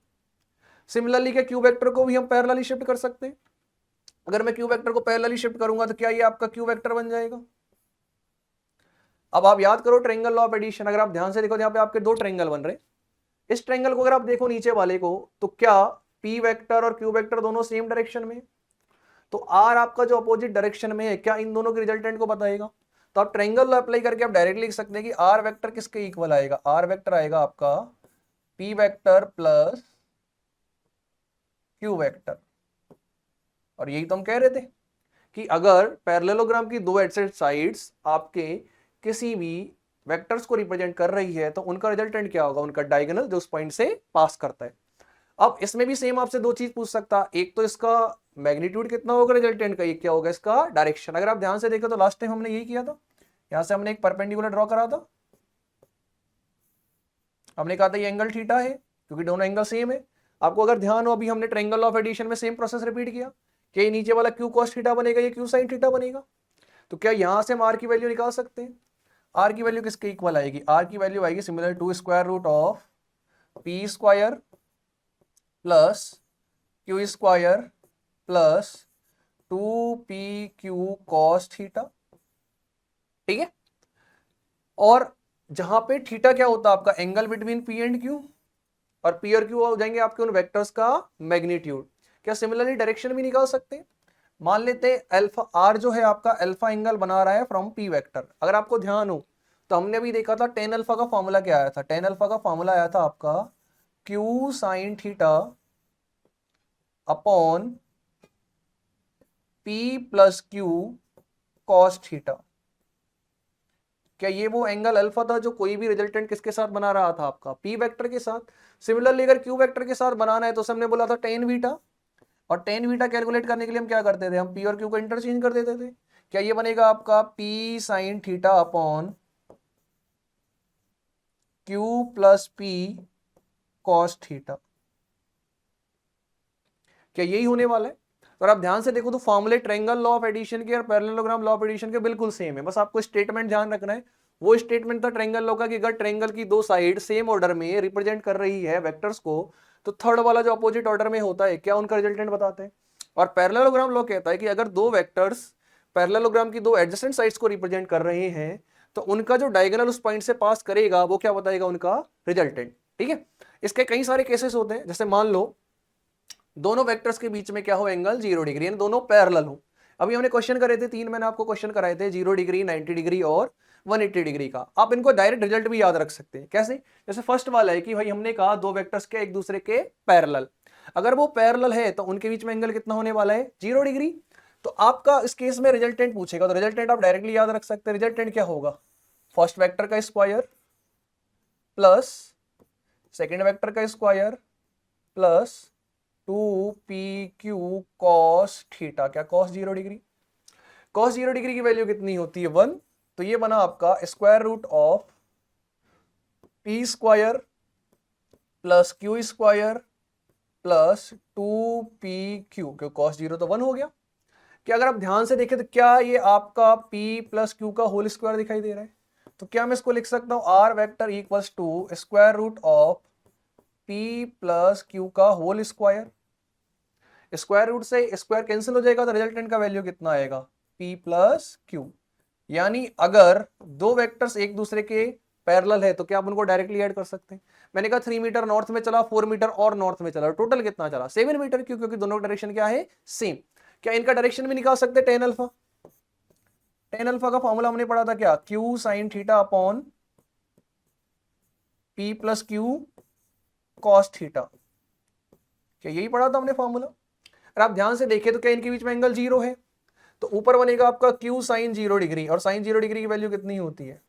A: सिमिलरली क्या Q वेक्टर को भी हम पैरेलली शिफ्ट कर सकते हैं? अगर मैं Q वेक्टर को पैरेलली शिफ्ट करूंगा तो क्या ये आपका Q वेक्टर बन जाएगा? अब आप याद करो ट्रायंगल लॉ ऑफ एडिशन। अगर आप ध्यान से देखो, यहाँ पे आपके दो ट्रायंगल बन रहे हैं। इस ट्रायंगल को अगर आप देखो नीचे वाले को, तो क्या P वेक्टर और Q वेक्टर दोनों सेम डायरेक्शन में? तो R आपका जो अपोजिट डायरेक्शन में है, क्या इन दोनों के रिजल्टेंट को बताएगा? तो आप ट्रायंगल लॉ अप्लाई करके आप डायरेक्टली लिख सकते हैं कि R वेक्टर किसके इक्वल आएगा? R वेक्टर आएगा आपका P vector plus Q vector. और यही तो हम कह रहे थे कि अगर पैरेललोग्राम की दो एडजेसेंट साइड्स आपके किसी भी वेक्टर्स को रिप्रेजेंट कर रही है तो उनका रिजल्टेंट क्या होगा? उनका डायगोनल जो उस पॉइंट से पास करता है। अब इसमें भी सेम आपसे दो चीज पूछ सकता, एक तो इसका मैग्नीट्यूड कितना होगा रिजल्टेंट का, एक क्या होगा इसका डायरेक्शन। अगर आप ध्यान से देखो तो लास्ट टाइम हमने यही किया था, यहां से हमने एक परपेंडिकुलर ड्रॉ करा था। हमने कहा था ये एंगल थीटा है क्योंकि दोनों एंगल सेम है। आपको अगर ध्यान हो, अभी हमने ट्रायंगल ऑफ एडिशन में सेम प्रोसेस रिपीट किया कि नीचे वाला Q cos थीटा बनेगा, ये Q sin थीटा बनेगा। तो क्या यहां से हम R की वैल्यू निकाल सकते हैं? R की वैल्यू किसके इक्वल आएगी? R की वैल्यू आएगी similar to square root of P square plus Q square plus 2PQ cos theta. ठीक है। और जहां पे थीटा क्या होता है आपका? Angle between P and Q, और P और Q हो जाएंगे आपके उन वेक्टर्स का मैग्नीट्यूड। क्या सिमिलरली डायरेक्शन भी निकाल सकते हैं? मान लेते हैं अल्फा R जो है आपका अल्फा एंगल बना रहा है फ्रॉम P वेक्टर। अगर आपको ध्यान हो तो हमने अभी देखा था टेन अल्फा का फॉर्मूला क्या आया था? टेन अल्फा का फॉर्मूला आया था आपका Q sin theta upon P plus Q cos theta. क्या ये वो एंगल अल्फा था जो कोई भी रिजल्टेंट किसके साथ बना रहा था आपका? P वेक्टर के साथ। सिमिलरली अगर Q वेक्टर के साथ बनाना है तो हमने बोला था टेन बीटा, और टेन बीटा कैलकुलेट करने के लिए हम क्या करते थे? हम P और Q को इंटरचेंज कर देते थे। क्या ये बनेगा आपका P sign theta upon Q plus P cos theta? क्या यही होने वाला है? तो आप ध्यान से देखो तो फॉर्मूले ट्रायंगल लॉ ऑफ एडिशन के और पैरेललोग्राम लॉ ऑफ एडिशन के बिल्कुल सेम है। बस आपको स्टेटमेंट ध्यान रखना है। वो स्टेटमेंट था ट्रायंगल लॉ का कि अगर ट्रायंगल की दो साइड सेम ऑर्डर में रिप्रेजेंट कर रही है वेक्टर्स को, तो थर्ड वाला जो अपोजिट ऑर्डर में होता है क्या उनका रिजल्टेंट बताते हैं। और पैरेललोग्राम लॉ कहता है कि अगर दो वेक्टर्स पैरेललोग्राम की दो एडजेसेंट साइड्स को रिप्रेजेंट कर रहे हैं तो उनका जो डायगोनल उस पॉइंट से पास करेगा वो क्या बताएगा? उनका रिजल्टेंट। ठीक है। इसके कई सारे केसेस होते हैं, जैसे मान लो दोनों वेक्टर्स के बीच में क्या हो? एंगल 0 डिग्री, यानी दोनों पैरेलल हो। अभी हमने क्वेश्चन करे थे तीन, मैंने आपको क्वेश्चन कराए थे 0 डिग्री, 90 डिग्री और 180 डिग्री का। आप इनको डायरेक्ट रिजल्ट भी याद रख सकते हैं। कैसे? जैसे फर्स्ट वाला है कि भाई हमने कहा दो वेक्टर्स के एक दूसरे के पैरेलल, अगर वो पैरेलल है तो उनके बीच में एंगल कितना होने वाला है? 0 डिग्री। तो आपका इस केस में रिजल्टेंट पूछेगा तो रिजल्टेंट आप डायरेक्टली याद रख सकते हैं। रिजल्टेंट क्या होगा? फर्स्ट वेक्टर का स्क्वायर प्लस सेकेंड वेक्टर का square plus 2PQ cos theta. क्या cos 0 डिग्री? cos 0 डिग्री की वैल्यू कितनी होती है? 1। तो ये बना आपका square root of P square plus Q square plus 2PQ, क्यों cos 0 तो 1 हो गया। क्या अगर आप ध्यान से देखें तो क्या ये आपका P प्लस Q का होल स्क्वायर दिखाई दे रहा है? तो क्या मैं इसको लिख सकता हूं R vector equals to square root of P plus Q का होल स्क्वायर। स्क्वायर रूट से स्क्वायर कैंसिल हो जाएगा तो रिजल्टेंट का वैल्यू कितना आएगा? P plus Q। यानी अगर दो वेक्टर्स एक दूसरे के पैरेलल है तो क्या आप उनको डायरेक्टली ऐड कर सकते हैं? मैंने कहा 3 मीटर नॉर्थ में चला, 4 मीटर और नॉर्थ में चला, टोटल कितना चला? 7 मीटर। क्यों? क्योंकि दोनों डायरेक्शन क्या है? सेम। क्या इनका डायरेक्शन भी निकाल सकते हैं? Tan alpha. टेन अल्फा का फॉर्मूला हमने पढ़ा था क्या? Q sine theta upon P plus Q cos theta. क्या यही पढ़ा था हमने फॉर्मूला? अगर आप ध्यान से देखें तो क्या इनके बीच में एंगल 0 है, तो ऊपर बनेगा आपका Q sin 0 डिग्री, और sin 0 डिग्री की वैल्यू कितनी होती है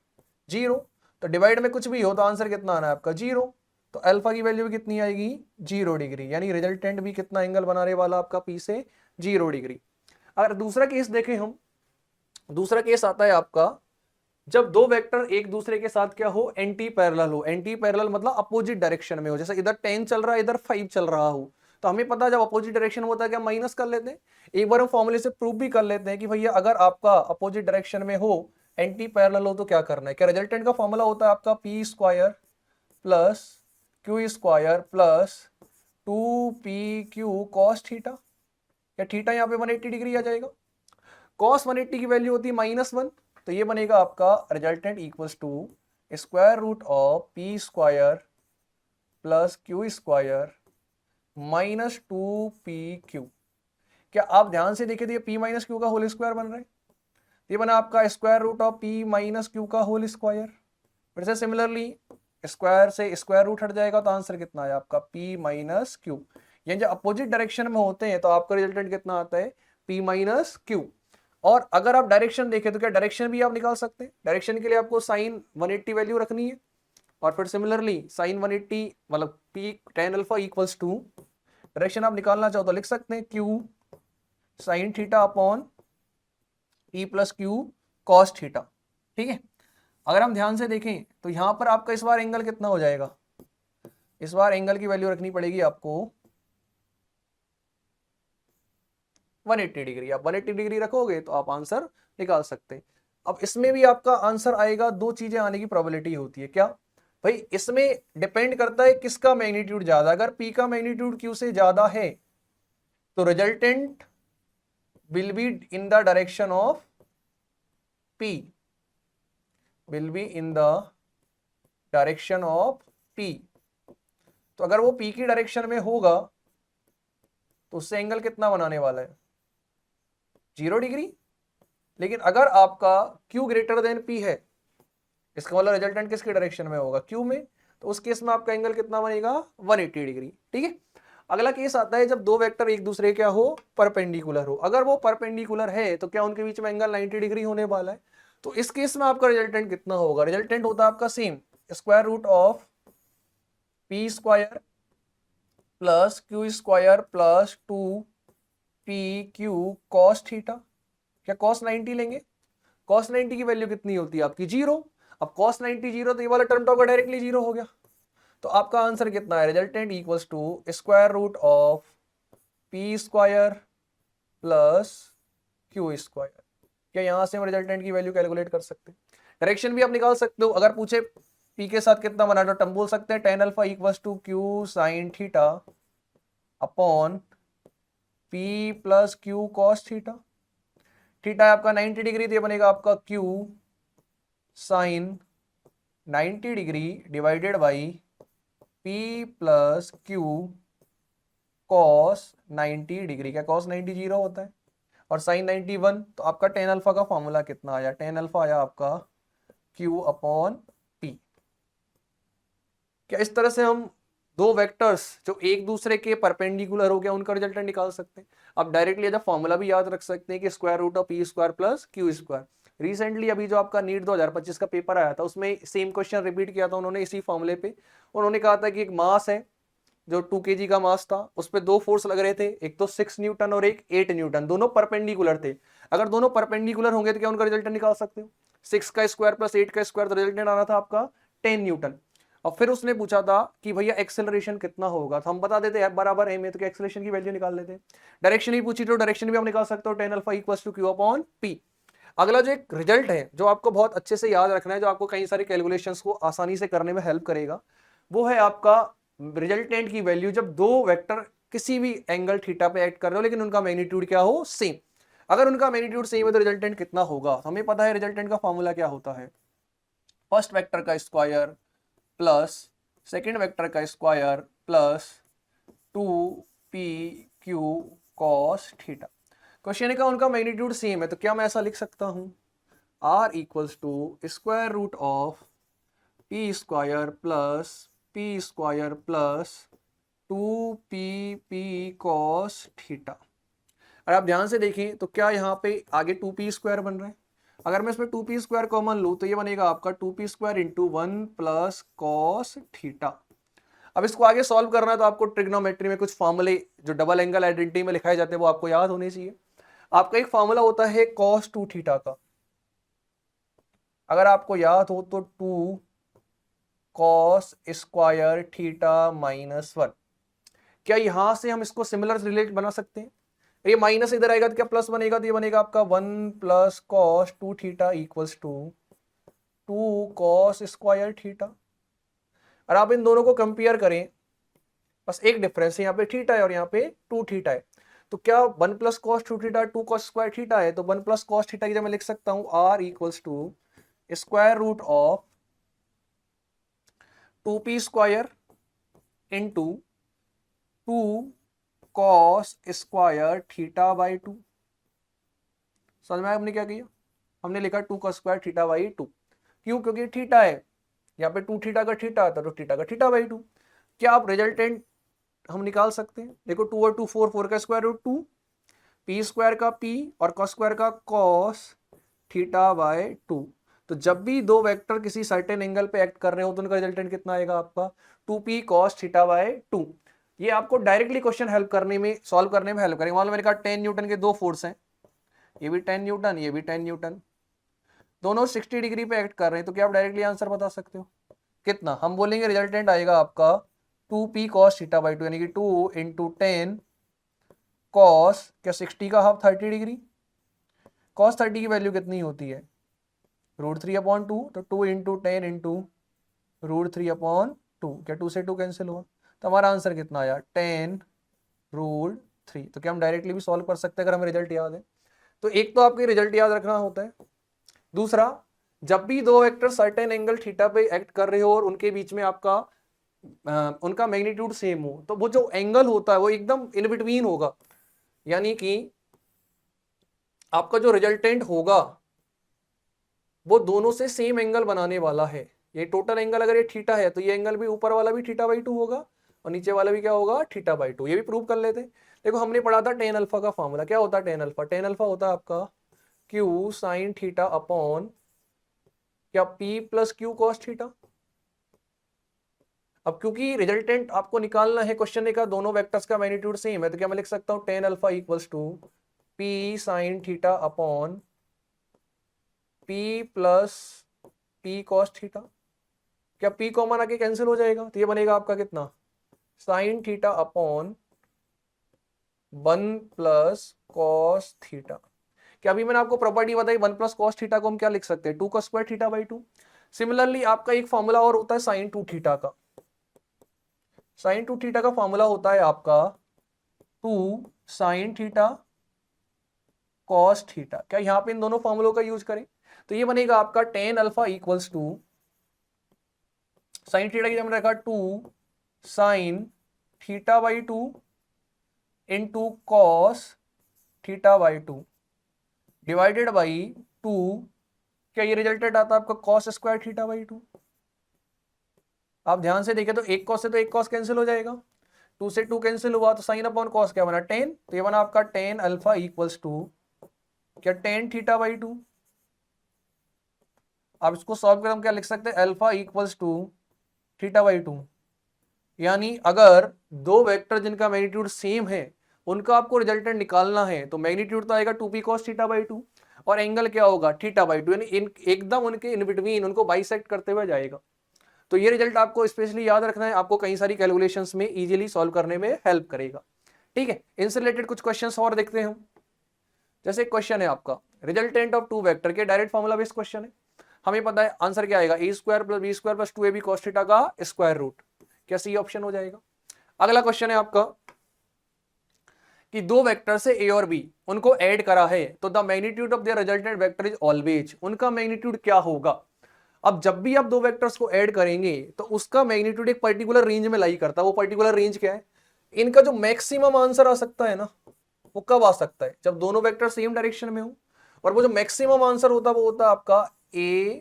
A: 0, तो डिवाइड में कुछ भी हो तो आंसर कितना आना है आपका 0, तो अल्फा की वैल्यू भी कितनी आएगी 0 डिग्री, यानी रिजल्टेंट भी कितना एंगल बनाने वाला आपका P से 0 डिग्री। अगर दूसरा केस देखें हम, दूसरा केस आता है आपका जब दो वेक्टर एक दूसरे के साथ क्या हो एंटी पैरेलल हो, एंटी पैरेलल मतलब अपोजिट डायरेक्शन में हो, जैसे इधर 10 चल रहा है इधर 5 चल रहा हो, तो हमें पता है जब अपोजिट डायरेक्शन होता है क्या माइनस कर लेते हैं। एक बार हम फॉर्मूले से प्रूव भी कर लेते हैं कि भैया अगर आपका अपोजिट डायरेक्शन में हो एंटी पैरेलल हो तो क्या करना है। क्या रिजल्टेंट का फॉर्मूला होता है आपका P square plus Q square plus 2pq cos theta, या थीटा यहाँ पे 180 डिग्री आ जाएगा, कॉस 180 की वैल्यू होती है -1, तो ये बनेगा आपका resultant equals to square root of P square plus Q square -2pq। क्या आप ध्यान से देखें तो ये p माइनस क्यू का होल स्क्वायर बन रहा है, ये बना आपका square root of p minus Q का होल स्क्वायर। फिर से सिमिलरली स्क्वायर से स्क्वायर रूट हट जाएगा तो आंसर कितना है आपका p माइनस क्यू, यानी जब अपोजिट डायरेक्शन में होते हैं तो आपका रिजल्टेंट कितना आता है p माइनस क्यू। और अगर आप डायरेक्शन देखें तो क्या डायरेक्शन भी आप निकाल सकते हैं, डायरेक्शन के लिए आपको साइन 180 वैल्यू रखनी है, और फिर सिमिलरली साइन 180 मतलब p tan alpha equals to, direction आप निकालना चाहो तो लिख सकते हैं q sine theta upon p plus Q cos theta. ठीक है, अगर हम ध्यान से देखें तो यहां पर आपका इस बार एंगल कितना हो जाएगा, इस बार एंगल की वैल्यू रखनी पड़ेगी आपको 180 डिग्री, आप 180 डिग्री रखोगे तो आप आंसर निकाल सकते हैं। अब इसमें भी आपका आंसर आएगा, दो चीजें आने की प्रोबेबिलिटी होती है, क्या भाई इसमें डिपेंड करता है किसका मैग्नीट्यूड ज्यादा, अगर p का मैग्नीट्यूड q से ज्यादा है तो resultant will be in the direction of p, will be in the direction of p, तो अगर वो p की डायरेक्शन में होगा तो उससे एंगल कितना बनाने वाला है 0 डिग्री। लेकिन अगर आपका q ग्रेटर देन p है, इसका मतलब रिजल्टेंट किसके डायरेक्शन में होगा q में, तो उस केस में आपका एंगल कितना बनेगा 180 डिग्री। ठीक है, अगला केस आता है जब दो वेक्टर एक दूसरे क्या हो परपेंडिकुलर हो, अगर वो परपेंडिकुलर है तो क्या उनके बीच में एंगल 90 डिग्री होने वाला है, तो इस केस में आपका रिजल्टेंट कितना होगा, रिजल्टेंट होता है आपका same square root of P square plus Q square plus 2pq cos theta. क्या कॉस 90 लेंगे, कॉस 90 की वैल्यू कितनी होती है आपकी 0, अब कॉस 90 0 तो ये वाला टर्म तो आपका डायरेक्टली 0 हो गया, तो आपका आंसर कितना है resultant equals to square root of P square plus Q square. क्या यहां से हम रिजल्टेंट की वैल्यू कैलकुलेट कर सकते हैं, डायरेक्शन भी आप निकाल सकते हो, अगर पूछे पी के साथ कितना बना तो टर्म बोल सकते हैं tan alpha equals to Q sine theta upon P plus Q cos theta. Theta है आपका 90 डिग्री, तो ये बनेगा आपका Q sine 90 degree divided by P plus Q cos 90 degree. क्या कॉस 90 0 होता है और साइन 90 1, तो आपका tan अल्फा का फॉर्मूला कितना आया, tan अल्फा आया आपका q अपॉन p। क्या इस तरह से हम दो वेक्टर्स जो एक दूसरे के परपेंडिकुलर हो गया उनका रिजल्टेंट निकाल सकते हैं। आप डायरेक्टली एज फॉर्मूला भी याद रख सकते हैं कि square root of P square plus Q square. Recently अभी जो आपका नीट 2025 का पेपर आया था उसमें सेम क्वेश्चन रिपीट किया था उन्होंने इसी फॉर्मूले पे, उन्होंने कहा था कि एक मास है जो 2 kg का मास था, उस पर दो फोर्स लग रहे थे, एक तो 6 न्यूटन और एक 8 न्यूटन, दोनों परपेंडिकुलर थे। अगर दोनों परपेंडिकुलर होंगे तो क्या उनका रिजल्टेंट निकाल सकते हो, 6 का स्क्वायर प्लस 8 का स्क्वायर, तो रिजल्टेंट आ रहा था आपका 10 न्यूटन। और फिर उसने पूछा था कि भैया एक्सेलरेशन कितना होगा, तो हम बता देते हैं बराबर एम है तो क्या एक्सेलरेशन की वैल्यू निकाल लेते हैं। डायरेक्शन ही पूछी तो डायरेक्शन भी आप निकाल सकते हो, tan alpha equals to Q upon P. अगला जो एक रिजल्ट है जो आपको बहुत अच्छे से याद रखना है, जो आपको कई सारे कैलकुलेशंस को आसानी से करने में हेल्प करेगा, वो है आपका रिजल्टेंट की वैल्यू जब दो वेक्टर किसी भी एंगल थीटा पे एक्ट कर रहे हो लेकिन उनका मैग्नीट्यूड क्या हो सेम। अगर उनका मैग्नीट्यूड सेम है तो रिजल्टेंट कितना होगा, हमें पता है रिजल्टेंट का फॉर्मूला क्या होता है, फर्स्ट वेक्टर का स्क्वायर प्लस सेकेंड वेक्टर का square plus 2pq cos theta. Question का उनका मैग्नीट्यूड सेम है तो क्या मैं ऐसा लिख सकता हूं r equals to square root of P square plus 2pp cos theta. और आप ध्यान से देखें तो क्या यहाँ पे आगे 2p² बन रहा है। अगर मैं इसमें 2p² कॉमन लूँ तो ये बनेगा आपका 2p² into 1 plus cos theta. अब इसको आगे सॉल्व करना है तो आपको ट्रिग्नोमेट्री में कुछ फॉर्मूले जो डबल एंगल आइडेंटिटी में लिखाए जाते हैं वो आपको याद होने चाहिए। आपका एक फॉर्मूला होता है cos 2 थीटा का, अगर आपको याद हो तो 2 cos स्क्वायर थीटा माइनस 1। क्या यहां से हम इसको सिमिलर रिलेट बना सकते हैं? ये माइनस इधर आएगा तो क्या प्लस बनेगा, तो ये बनेगा आपका 1 plus cos 2 theta equals to 2 cos square theta. और आप इन दोनों को कंपेयर करें, बस एक डिफरेंस है, यहाँ पे थीटा है और यहाँ पे 2 थीटा है। तो क्या 1 plus cos 2 theta 2 cos square theta है, तो 1 प्लस कॉस थीटा की जगह मैं लिख सकता हूँ R equals to square root of 2p² into 2 cos square theta by 2। समझ में आया हमने क्या किया? हमने लिखा 2 कॉस स्क्वायर थीटा बाई 2। क्यों? क्योंकि थीटा है, यहाँ पे 2 थीटा का थीटा आता तो थीटा का थीटा बाई 2। क्या आप रिजल्टेंट हम निकाल सकते हैं? देखो 2 और 2 4, 4 का स्क्वायर रूट 2, p² का p और cos स्क्वायर का cos थीटा बाय 2। तो जब भी दो वेक्टर किसी सर्टेन एंगल पे एक्ट कर रहे हो तो उनका रिजल्टेंट कितना आएगा आपका 2p cos थीटा बाय 2। ये आपको डायरेक्टली क्वेश्चन हेल्प करने में, सॉल्व करने में हेल्प करेंगे। मान लो मैंने कहा 10 न्यूटन के दो फोर्स हैं, ये भी 10 न्यूटन, ये भी 10 न्यूटन, दोनों 60 डिग्री पे एक्ट कर रहे हैं, तो क्या आप डायरेक्टली आंसर बता सकते हो कितना? हम बोलेंगे रिजल्टेंट आएगा आपका 2p cos थीटा बाई 2, यानी कि 2 इंटू 10 cos, क्या 60 का हाफ 30 डिग्री, cos 30 की वैल्यू कितनी होती है √3/2, तो 2 इंटू 10 इंटू √3/2, क्या 2 से 2 कैंसिल हुआ, तो हमारा आंसर कितना आया 10√3। तो क्या हम डायरेक्टली भी सॉल्व कर सकते हैं अगर हमें रिजल्ट याद है? तो एक तो आपके रिजल्ट याद रखना होता है, दूसरा जब भी दो वेक्टर सर्टेन एंगल थीटा पे एक्ट कर रहे हो और उनके बीच में आपका उनका मैग्नीट्यूड सेम हो, तो वो जो एंगल होता है वो एकदम इन बिटवीन होगा, यानी कि आपका जो रिजल्टेंट होगा वो दोनों से सेम एंगल बनाने वाला है। ये टोटल एंगल अगर ये थीटा है तो ये एंगल भी ऊपर वाला भी थीटा बाई 2 होगा और नीचे वाला भी क्या होगा थीटा बाई 2। ये भी प्रूव कर लेते हैं। देखो हमने पढ़ा था टेन अल्फा का फॉर्मूला, क्या होता है टेन अल्फा? टेन अल्फा होता है आपका क्यू साइन थीटा अपॉन क्या P plus Q cos theta. अब क्योंकि रिजल्टेंट आपको निकालना है, क्वेश्चन ने कहा दोनों वेक्टर्स का मैग्नीट्यूड सेम है, तो क्या मैं लिख सकता हूं tan alpha equals to P sine theta upon P plus P cos theta. क्या पी कॉमन आके कैंसिल हो जाएगा, तो ये बनेगा आपका कितना sine theta upon 1 plus cos theta. क्या अभी मैंने आपको प्रॉपर्टी बताई 1 प्लस कॉस थीटा को हम क्या लिख सकते हैं 2 cos square theta by 2। Similarly आपका एक फॉर्मूला और होता है साइन 2 थीटा का। साइन 2 थीटा का फॉर्मूला होता है आपका 2 साइन थीटा कॉस थीटा। क्या यहां पे इन दोनों फॉर्मूलों का यूज करें तो ये बनेगा आपका tan alpha equals to sine theta की हमने रखा 2 sine theta by 2 into cos theta by 2 divided by 2। क्या ये रिजल्टेड आता है आपका कॉस स्क्वायर थीटा बाई 2। आप ध्यान से देखें तो एक कॉस से तो एक कॉस कैंसिल हो जाएगा, 2 से 2 कैंसिल हुआ तो साइन अपॉन कॉस क्या बना 10, तो ये बना आपका टेन अल्फा इक्वल्स टू क्या टेन थीटा बाई 2। आप इसको सॉल्व कर हम क्या लिख सकते हैं alpha equals to theta by 2। यानी अगर दो वेक्टर जिनका मैग्नीट्यूड सेम है उनका आपको रिजल्टेंट निकालना है तो मैग्नीट्यूड तो आएगा 2p cos थीटा बाई 2 और एंगल क्या होगा थीटा बाई 2, यानी एकदम उनके इन बिटवीन उनको बाइसेक्ट करते हुए जाएगा। तो ये रिजल्ट आपको स्पेशली याद रखना है, आपको कई सारी कैलकुलेशंस में इजीली सॉल्व करने में हेल्प करेगा। ठीक है, इनसे रिलेटेड कुछ क्वेश्चंस और देखते हैं हम। जैसे क्वेश्चन है आपका रिजल्टेंट ऑफ टू वेक्टर के डायरेक्ट फॉर्मूला बेस्ड क्वेश्चन है, हमें पता है आंसर क्या आएगा A square plus B square plus 2ab cos theta का स्क्वायर रूट। क्या सी ऑप्शन हो जाएगा? अगला क्वेश्चन है आपका कि दो वेक्टर से ए और बी उनको ऐड करा है तो the magnitude of their resultant vector is always, उनका मैग्नीट्यूड क्या होगा? अब जब भी आप दो वेक्टर्स को ऐड करेंगे तो उसका मैग्नीट्यूड एक पर्टिकुलर रेंज में लाई करता है। वो पर्टिकुलर रेंज क्या है? इनका जो मैक्सिमम आंसर आ सकता है ना वो कब आ सकता है? जब दोनों वेक्टर सेम डायरेक्शन में हो, और वो जो मैक्सिमम आंसर होता है वो होता है आपका a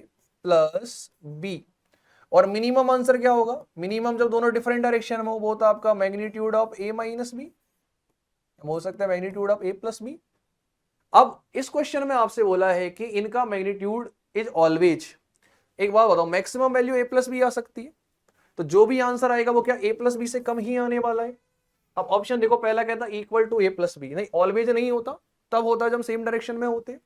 A: प्लस बी। और मिनिमम आंसर क्या होगा? मिनिमम जब दोनों डिफरेंट डायरेक्शन में हो वो होता है आपका magnitude of a minus B. हो सकता है magnitude of A plus B. अब इस क्वेश्चन में आपसे बोला है कि इनका मैग्नीट्यूड इज ऑलवेज, एक बात बताओ, मैक्सिमम वैल्यू ए प्लस बी आ सकती है, तो जो भी आंसर आएगा वो क्या ए प्लस बी से कम ही आने वाला है। अब ऑप्शन देखो, पहला कहता equal to A plus B, नहीं ऑलवेज नहीं होता, तब होता है जब सेम डायरेक्शन में होते।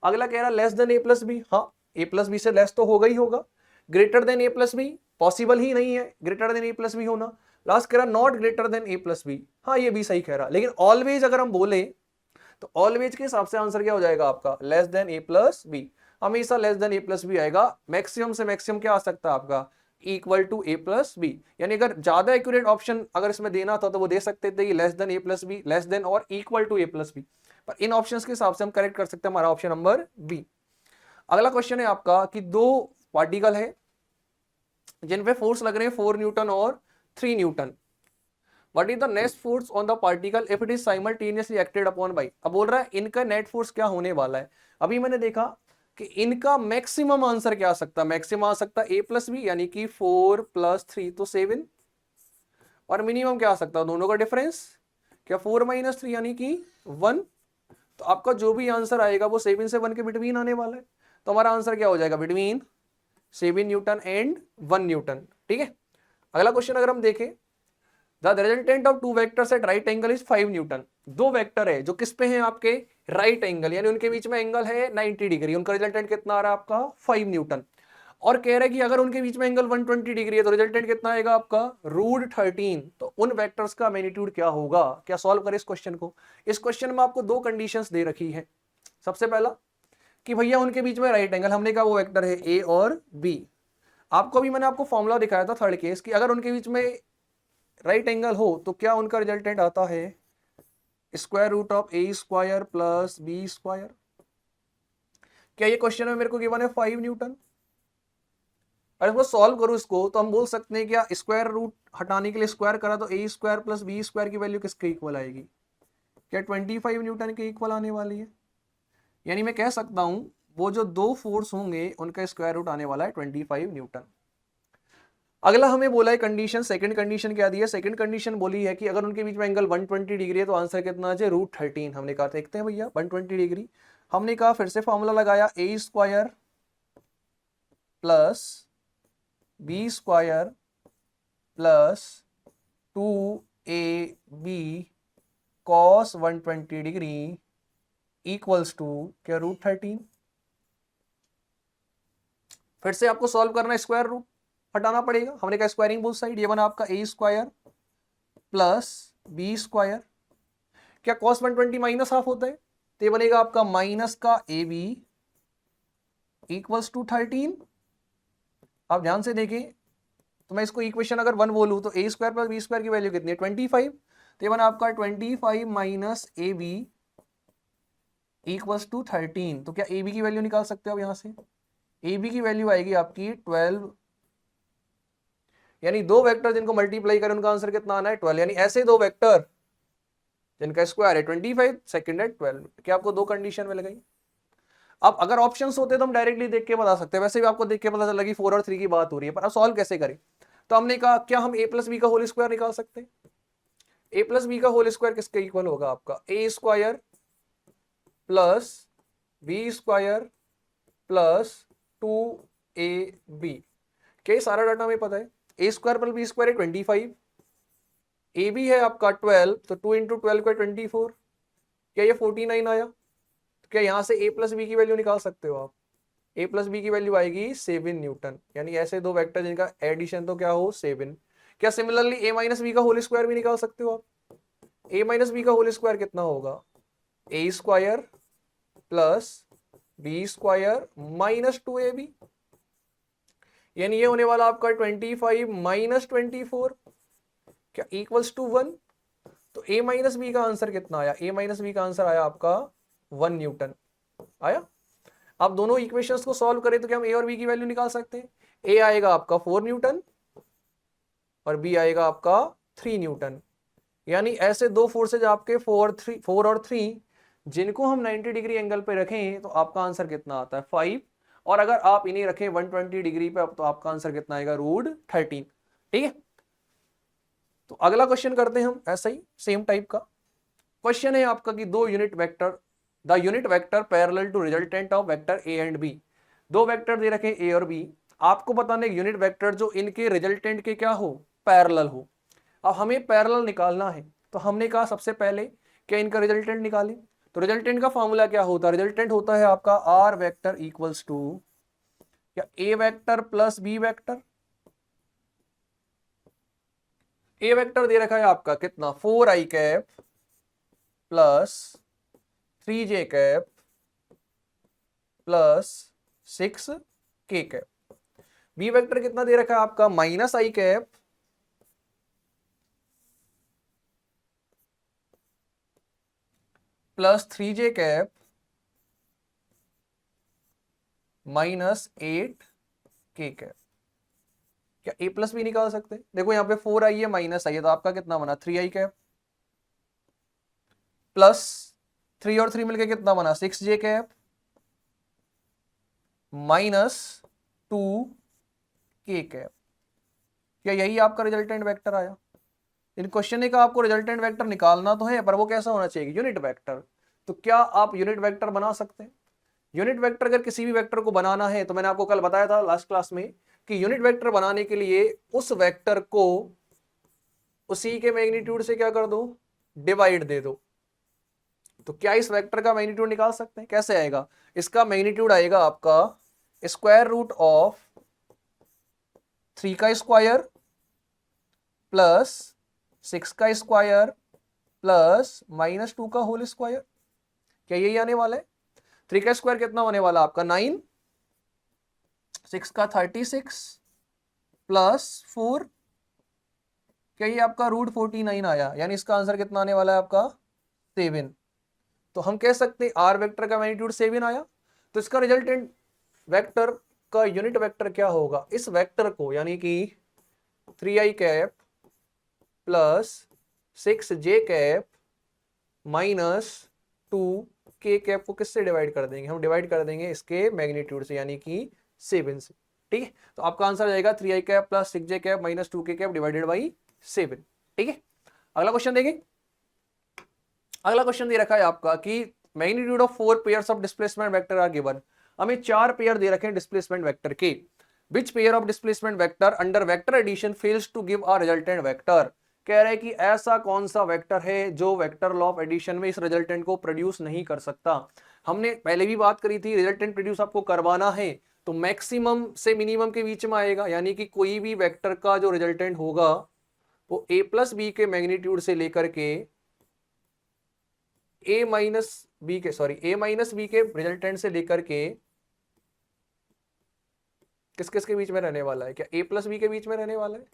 A: अगला कह रहा less than A plus B, हाँ ए प्लस बी से लेस तो होगा ही होगा। Greater than A plus B possible ही नहीं है greater than A plus B होना। लास्ट कह रहा not greater than A plus B, हाँ ये भी सही कह रहा, लेकिन ऑलवेज अगर हम बोले तो ऑलवेज के हिसाब से आंसर क्या हो जाएगा आपका, less than A plus B, हमेशा less than A plus B आएगा। मैक्सिमम से मैक्सिमम क्या आ सकता है आपका, equal to A plus B, यानी अगर ज्यादा एक्यूरेट ऑप्शन अगर इसमें देना था तो वो दे सकते थे कि less than A plus B, less than और equal to A plus B, पर इन ऑप्शंस के हिसाब से हम करेक्ट कर सकते हैं हमारा ऑप्शन नंबर बी। अगला क्वेश्चन है आपका कि दो पार्टिकल है जिन पे फोर्स लग रहे हैं 4 न्यूटन और 3 Newton, what is the net force on the particle if it is simultaneously acted upon by. अब बोल रहा है इनका नेट फोर्स क्या होने वाला है। अभी मैंने देखा कि इनका मैक्सिमम आंसर क्या आ सकता है, मैक्सिमम आ सकता है ए प्लस बी यानी कि 4 + 3 तो 7, और मिनिमम क्या आ सकता है दोनों का डिफरेंस, क्या 4 - 3 यानी कि 1। तो आपका जो भी आंसर आएगा वो 7 से 1 के बिटवीन आने वाला है, तो हमारा आंसर क्या हो जाएगा, बिटवीन 7 न्यूटन एंड 1 न्यूटन। ठीक है, अगला क्वेश्चन अगर हम देखें, the resultant of two vectors at right angle is 5 newton. दो वेक्टर है जो किस पे हैं आपके, राइट एंगल, यानी उनके बीच में एंगल है 90 डिग्री, उनका रिजल्टेंट कितना आ रहा है आपका 5 न्यूटन। और कह रहा है कि अगर उनके बीच में एंगल 120 डिग्री है तो रिजल्टेंट कितना आएगा आपका √13। तो उन वेक्टर्स का मैग्नीट्यूड क्या होगा, क्या सॉल्व करें इस क्वेश्चन को। इस क्वेश्चन में आपको दो कंडीशंस दे रखी है। सबसे पहला कि भैया उनके बीच में राइट एंगल, हमने कहा वो वेक्टर है ए और बी। आपको भी मैंने आपको फॉर्मूला दिखाया था थर्ड केस कि अगर उनके बीच में राइट एंगल हो तो क्या उनका रिजल्टेंट आता है √A² + B²। क्या ये क्वेश्चन में मेरे को गिवन है 5 न्यूटन। अगर इसको सॉल्व करूं इसको तो हम बोल सकते हैं क्या स्क्वायर रूट हटाने के लिए स्क्वायर करा तो A² + B² की वैल्यू किसके इक्वल आएगी, क्या 25 न्यूटन के इक्वल आने वाली है। यानी मैं कह सकता हूं वो जो दो फोर्स होंगे उनका स्क्वायर रूट आने वाला है 25 न्यूटन। अगला हमें बोला है कंडीशन, सेकंड कंडीशन क्या दी है, सेकंड कंडीशन बोली है कि अगर उनके बीच में एंगल 120 डिग्री है तो आंसर कितना आ जाए √13। हमने कहा देखते हैं भैया 120 डिग्री, हमने कहा फिर से फॉर्मूला लगाया A² + B² + 2AB cos 120 degree equals to क्या √13। फिर से आपको सॉल्व करना है, स्क्वायर रूट हटाना पड़ेगा, हमने कहा स्क्वायरिंग बोथ साइड, ये बना आपका A² + B²। क्या cos 120 -½ होता है तो ये बनेगा आपका माइनस का AB इक्वल्स टू 13। आप ध्यान से देखें तो मैं इसको इक्वेशन अगर 1 बोलूं तो A² + B² की वैल्यू कितनी है 25, तो ये बना आपका 25 - AB इक्वल्स टू 13। तो क्या AB की वैल्यू निकाल सकते हो आप यहां से, AB की वैल्यू आएगी आपकी 12, यानी दो वेक्टर जिनको मल्टीप्लाई करें उनका आंसर कितना आना है 12, यानी ऐसे दो वेक्टर जिनका स्क्वायर है 25, सेकंड है 12। क्या आपको दो कंडीशन मिल गई। अब अगर ऑप्शंस होते तो हम डायरेक्टली देख के बता सकते हैं, वैसे भी आपको देख के पता चला कि 4 और 3 की बात हो रही है, पर अब सॉल्व कैसे करें। तो हमने कहा क्या हम A + B का होल स्क्वायर निकाल सकते हैं। A + B का होल स्क्वायर किसके इक्वल होगा आपका A² + B² + 2AB। क्या ये सारा डाटा हमें पता है, A² + B² है 25, AB है आपका 12, तो 2 × 12 का 24, क्या ये 49 आया। तो क्या यहां से A + B की वैल्यू निकाल सकते हो आप, A + B की वैल्यू आएगी 7 न्यूटन, यानी ऐसे दो वेक्टर जिनका एडिशन तो क्या हो 7। क्या सिमिलरली A - B का होल स्क्वायर भी निकाल सकते हो आप। A - B का होल स्क्वायर कितना होगा, A² + B² - 2AB, यानी ये होने वाला आपका 25 - 24, क्या इक्वल्स टू 1। तो A - B का आंसर कितना आया, A - B का आंसर आया आपका 1 न्यूटन आया। आप दोनों इक्वेशंस को सॉल्व करें तो क्या हम A और B की वैल्यू निकाल सकते हैं। A आएगा आपका 4 न्यूटन और B आएगा आपका 3 न्यूटन, यानी ऐसे दो फोर्सेज आपके 4 और 3 जिनको हम 90 डिग्री एंगल पे रखें तो आपका आंसर कितना आता है 5, और अगर आप इन्हें रखें 120 डिग्री पे तो आपका आंसर कितना आएगा √13। ठीक है, तो अगला क्वेश्चन करते हैं हम ऐसा ही सेम टाइप का। क्वेश्चन है आपका कि दो unit vector, the unit vector parallel to resultant of vector A and B. दो वेक्टर दे रखे ए और बी, आपको बताना है यूनिट वेक्टर जो इनके रिजल्टेंट के क्या हो, पैरेलल हो। अब हमें पैरेलल निकालना है, तो हमने कहा सबसे पहले क्या इनका रिजल्टेंट निकालें। तो रिजल्टेंट का फॉर्मूला क्या होता है, रिजल्टेंट होता है आपका आर वेक्टर इक्वल्स टू क्या A vector plus B vector. A vector दे रखा है आपका कितना, 4i cap plus 3j cap plus 6k cap. B vector कितना दे रखा है आपका, -i cap plus 3j cap -8k cap. क्या a प्लस भी निकाल सकते हैं, देखो यहाँ पे 4i है -i है, तो आपका कितना बना 3i कैप प्लस 3 और 3 मिलके कितना बना 6j कैप -2k कैप। क्या यही आपका रिजल्टेंट वेक्टर आया। इन क्वेश्चन ने कहा आपको रिजल्टेंट वेक्टर निकालना तो है, पर वो कैसा होना चाहिए, यूनिट वेक्टर। तो क्या आप यूनिट वेक्टर बना सकते हैं। यूनिट वेक्टर अगर किसी भी वेक्टर को बनाना है, तो मैंने आपको कल बताया था लास्ट क्लास में कि यूनिट वेक्टर बनाने के लिए उस वेक्टर को उसी के मैग्नीट्यूड से क्या कर दो, डिवाइड दे दो। तो क्या इस वेक्टर का मैग्नीट्यूड निकाल सकते हैं, कैसे आएगा, इसका मैग्नीट्यूड आएगा आपका स्क्वायर रूट ऑफ 3 का स्क्वायर प्लस 6 का स्क्वायर प्लस -2 का होल स्क्वायर। क्या यही आने वाला है। 3 का स्क्वायर कितना होने वाला आपका 9, 6 का 36 प्लस 4, क्या ये आपका √49 आया, यानी इसका आंसर कितना आने वाला है आपका 7। तो हम कह सकते हैं आर वेक्टर का मैग्नीट्यूड 7 आया। तो इसका रिजल्टेंट वेक्टर का यूनिट वेक्टर क्या होगा, इस वेक्टर को यानी कि 3i cap plus 6j cap -2k cap को किससे डिवाइड कर देंगे, हम डिवाइड कर देंगे इसके मैग्नीट्यूड से यानी कि 7 से। ठीक है, तो आपका आंसर आ जाएगा 3i cap plus 6j cap -2k cap divided by 7। ठीक है, अगला क्वेश्चन देखें। अगला क्वेश्चन दे रखा है आपका कि magnitude of 4 pairs of displacement vector are given. हमें 4 पेयर दे रखे हैं डिस्प्लेसमेंट वेक्टर के। Which pair of displacement vector under vector addition fails to give a resultant vector. कह रहे हैं कि ऐसा कौन सा वेक्टर है जो वेक्टर लॉ ऑफ एडिशन में इस रिजल्टेंट को प्रोड्यूस नहीं कर सकता। हमने पहले भी बात करी थी, रिजल्टेंट प्रोड्यूस आपको करवाना है तो मैक्सिमम से मिनिमम के बीच में आएगा, यानी कि कोई भी वेक्टर का जो रिजल्टेंट होगा वो a प्लस बी के मैग्नीट्यूड से लेकर के a माइनस बी के रिजल्टेंट से लेकर के किस किस के बीच में रहने वाला है, क्या a प्लस बी के बीच में रहने वाला है,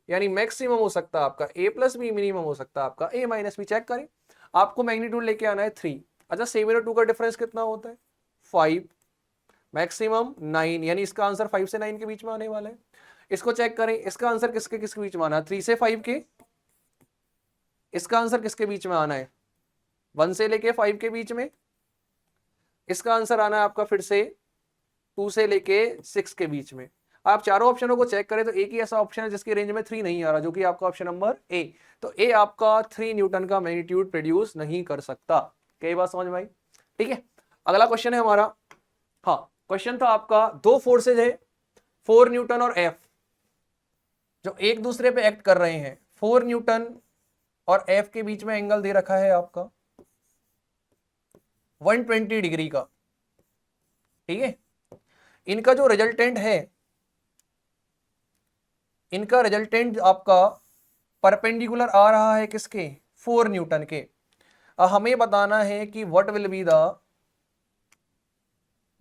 A: यानी मैक्सिमम हो सकता है आपका a प्लस बी, मिनिमम हो सकता है आपका a माइनस बी। चेक करें, आपको मैग्नीट्यूड लेके आना है 3। अच्छा 7 और 2 का डिफरेंस कितना होता है 5, मैक्सिमम 9, यानी इसका आंसर 5 से 9 के बीच में आने वाला है। इसको चेक करें, इसका आंसर किसके किसके बीच में आना है 3 से 5 के, इसका आंसर किसके बीच में आना है 1 से लेके 5 के बीच में, इसका आंसर आना है आपका फिर से 2 से लेके 6 के बीच में। आप चारों ऑप्शनों को चेक करें तो एक ही ऐसा ऑप्शन है जिसकी रेंज में 3 नहीं आ रहा, जो कि आपका ऑप्शन नंबर ए। तो ए आपका 3 न्यूटन का मैग्नीट्यूड प्रोड्यूस नहीं कर सकता। कई बात समझ में आई। ठीक है, अगला क्वेश्चन है हमारा। हाँ, क्वेश्चन था आपका, दो फोर्सेज है 4 न्यूटन और एफ जो एक दूसरे पे एक्ट कर रहे हैं। 4 न्यूटन और एफ के बीच में एंगल दे रखा है आपका 120 डिग्री का। ठीक है, इनका जो रिजल्टेंट है, इनका रिजल्टेंट आपका परपेंडिकुलर आ रहा है किसके 4 न्यूटन के। हमें बताना है कि what will be the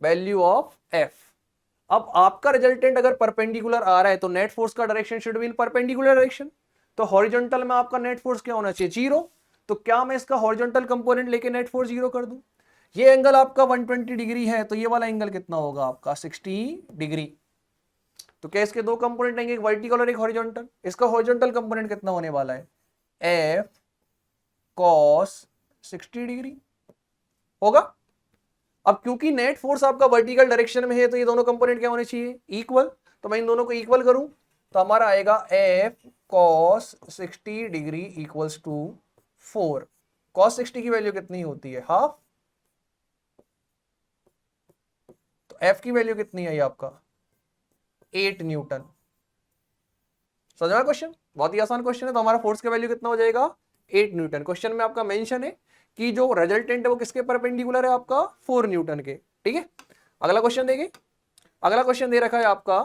A: value of F. अब आपका रिजल्टेंट अगर परपेंडिकुलर आ रहा है तो नेट फोर्स का direction should be in perpendicular direction. तो हॉरिजॉन्टल में आपका नेट फोर्स क्या होना चाहिए 0। तो क्या मैं इसका हॉरिजॉन्टल कंपोनेंट लेके नेट फोर्स 0 कर दूं। ये एंगल आपका 120 डिग्री है, तो ये वाला एंगल कितना होगा आपका 60 डिग्री। तो क्या इसके दो कंपोनेंट आएंगे, एक वर्टिकल और एक हॉरिजॉन्टल। इसका हॉरिजॉन्टल कंपोनेंट कितना होने वाला है एफ कॉस 60 डिग्री होगा। अब क्योंकि नेट फोर्स आपका वर्टिकल डायरेक्शन में है तो ये दोनों कंपोनेंट क्या होने चाहिए इक्वल। तो मैं इन दोनों को इक्वल करूं तो हमारा आएगा F cos 60 degree equals to 4 cos 60 की वैल्यू कितनी होती है, हाफ। तो F की वैल्यू कितनी आई आपका, 8 न्यूटन। समझ क्वेश्चन, बहुत ही आसान क्वेश्चन है। तो हमारा फोर्स का वैल्यू कितना हो जाएगा, 8 न्यूटन। क्वेश्चन में आपका मेंशन है कि जो रिजल्टेंट है वो किसके परपेंडिकुलर है, आपका 4 न्यूटन के। ठीक है, अगला क्वेश्चन देखिए। अगला क्वेश्चन दे रखा है आपका,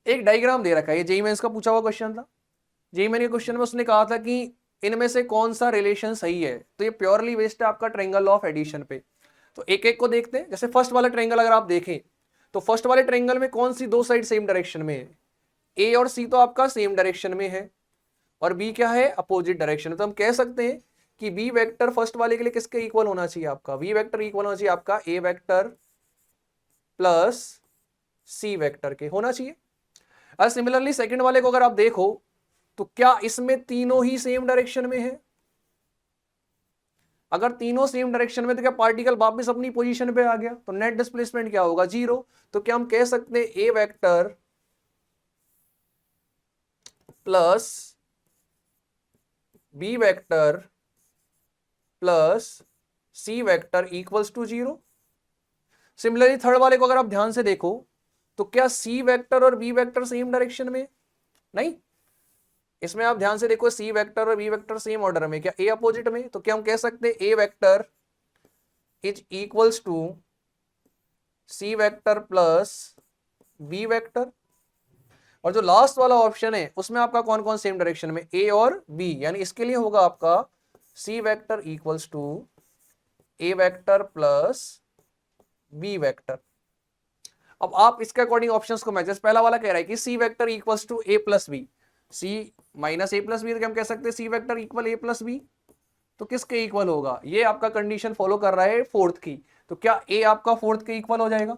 A: एक डायग्राम दे रखा है, ये जेईई मेंस का पूछा हुआ क्वेश्चन था। जेईई मेंस के क्वेश्चन में उसने कहा था कि इनमें से कौन सा रिलेशन सही है। तो ये प्योरली बेस्ड है आपका ट्रायंगल ऑफ एडिशन पे। तो एक एक को देखते हैं। जैसे फर्स्ट वाला ट्रायंगल अगर आप देखें तो फर्स्ट वाले ट्रायंगल में कौन सी दो साइड सेम डायरेक्शन में है, ए और सी तो आपका सेम डायरेक्शन में है और बी क्या है, अपोजिट डायरेक्शन में। तो हम कह सकते हैं कि बी वेक्टर फर्स्ट वाले के लिए किसके इक्वल होना चाहिए, आपका बी वेक्टर इक्वल होना चाहिए आपका ए वेक्टर प्लस सी वेक्टर के होना चाहिए। और सिमिलरली सेकंड वाले को अगर आप देखो तो क्या इसमें तीनों ही सेम डायरेक्शन में है। अगर तीनों सेम डायरेक्शन में तो क्या पार्टिकल वापस अपनी पोजीशन पे आ गया, तो नेट डिस्प्लेसमेंट क्या होगा, 0। तो क्या हम कह सकते हैं A vector plus B vector plus C vector equals to 0। Similarly third वाले को अगर आप ध्यान से देखो तो क्या सी वेक्टर और बी वेक्टर सेम डायरेक्शन में, नहीं। इसमें आप ध्यान से देखो सी वेक्टर और बी वेक्टर सेम ऑर्डर में, क्या ए अपोजिट में। तो क्या हम कह सकते हैं A vector is equals to C vector plus B vector. और जो लास्ट वाला ऑप्शन है उसमें आपका कौन कौन सेम डायरेक्शन में, ए और बी, यानी इसके लिए होगा आपका C vector equals to A vector plus B vector. अब आप इसके अकॉर्डिंग ऑप्शंस को मैचेस, पहला वाला कह रहा है कि C vector equals to A plus B, C minus A plus B, तो क्या हम कह सकते हैं C vector equal A plus B. तो किसके इक्वल होगा, ये आपका कंडीशन फॉलो कर रहा है फोर्थ की। तो क्या ए आपका फोर्थ के इक्वल हो जाएगा,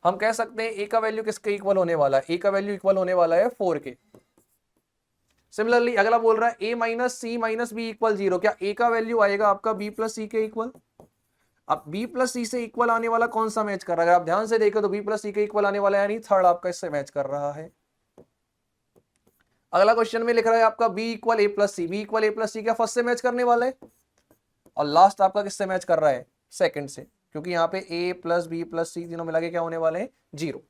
A: हम कह सकते हैं ए का वैल्यू किसके इक्वल होने वाला है, ए का वैल्यू इक्वल होने वाला है 4 के। सिमिलरली अगला बोल रहा है ए माइनस सी माइनस बी इक्वल 0, क्या ए का वैल्यू आएगा आपका बी प्लस सी के इक्वल। अब बी प्लस सी से इक्वल आने वाला कौन सा मैच कर रहा है, अगर आप ध्यान से देखो तो बी प्लस सी के इक्वल आने वाला है, यानी थर्ड आपका इससे मैच कर रहा है। अगला क्वेश्चन में लिख रहा है आपका B equal A plus C, B equal A plus सी क्या फर्स्ट से मैच करने वाला है, और लास्ट आपका किससे मैच कर रहा है, सेकंड से, क्योंकि यहाँ पे ए प्लस बी प्लस सी तीनों मिला के क्या होने वाले हैं, 0।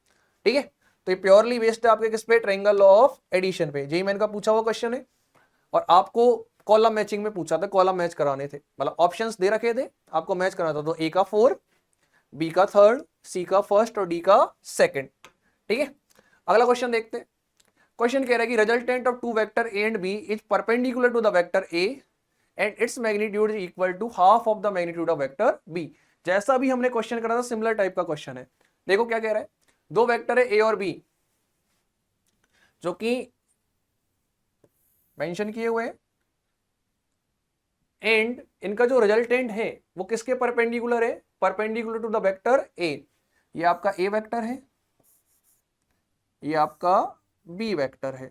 A: ठीक है, तो ये प्योरली बेस्ड है आपके किस पे, ट्रायंगल ऑफ एडिशन पे। जेईई मेन का पूछा हुआ क्वेश्चन है और आपको कॉलम मैचिंग में पूछा था, कॉलम मैच कराने थे, मतलब ऑप्शंस दे रखे थे, आपको मैच कराना था। तो ए का 4, बी का 3rd, सी का 1st और डी का 2nd। ठीक है, अगला क्वेश्चन देखते हैं। क्वेश्चन कह रहा है कि resultant of two vector A and B is perpendicular to the vector A and its magnitude is equal to half of the magnitude of vector B. जैसा भी हमने क्वेश्चन करा था सिमिलर टाइप का क्वेश्चन है। देखो क्या कह रहा है, दो वेक्टर है ए और बी जो कि मेंशन किए हुए हैं एंड इनका जो रिजल्टेंट है वो किसके परपेंडिकुलर है, perpendicular to the vector A. ये आपका ए वेक्टर है, ये आपका बी वेक्टर है,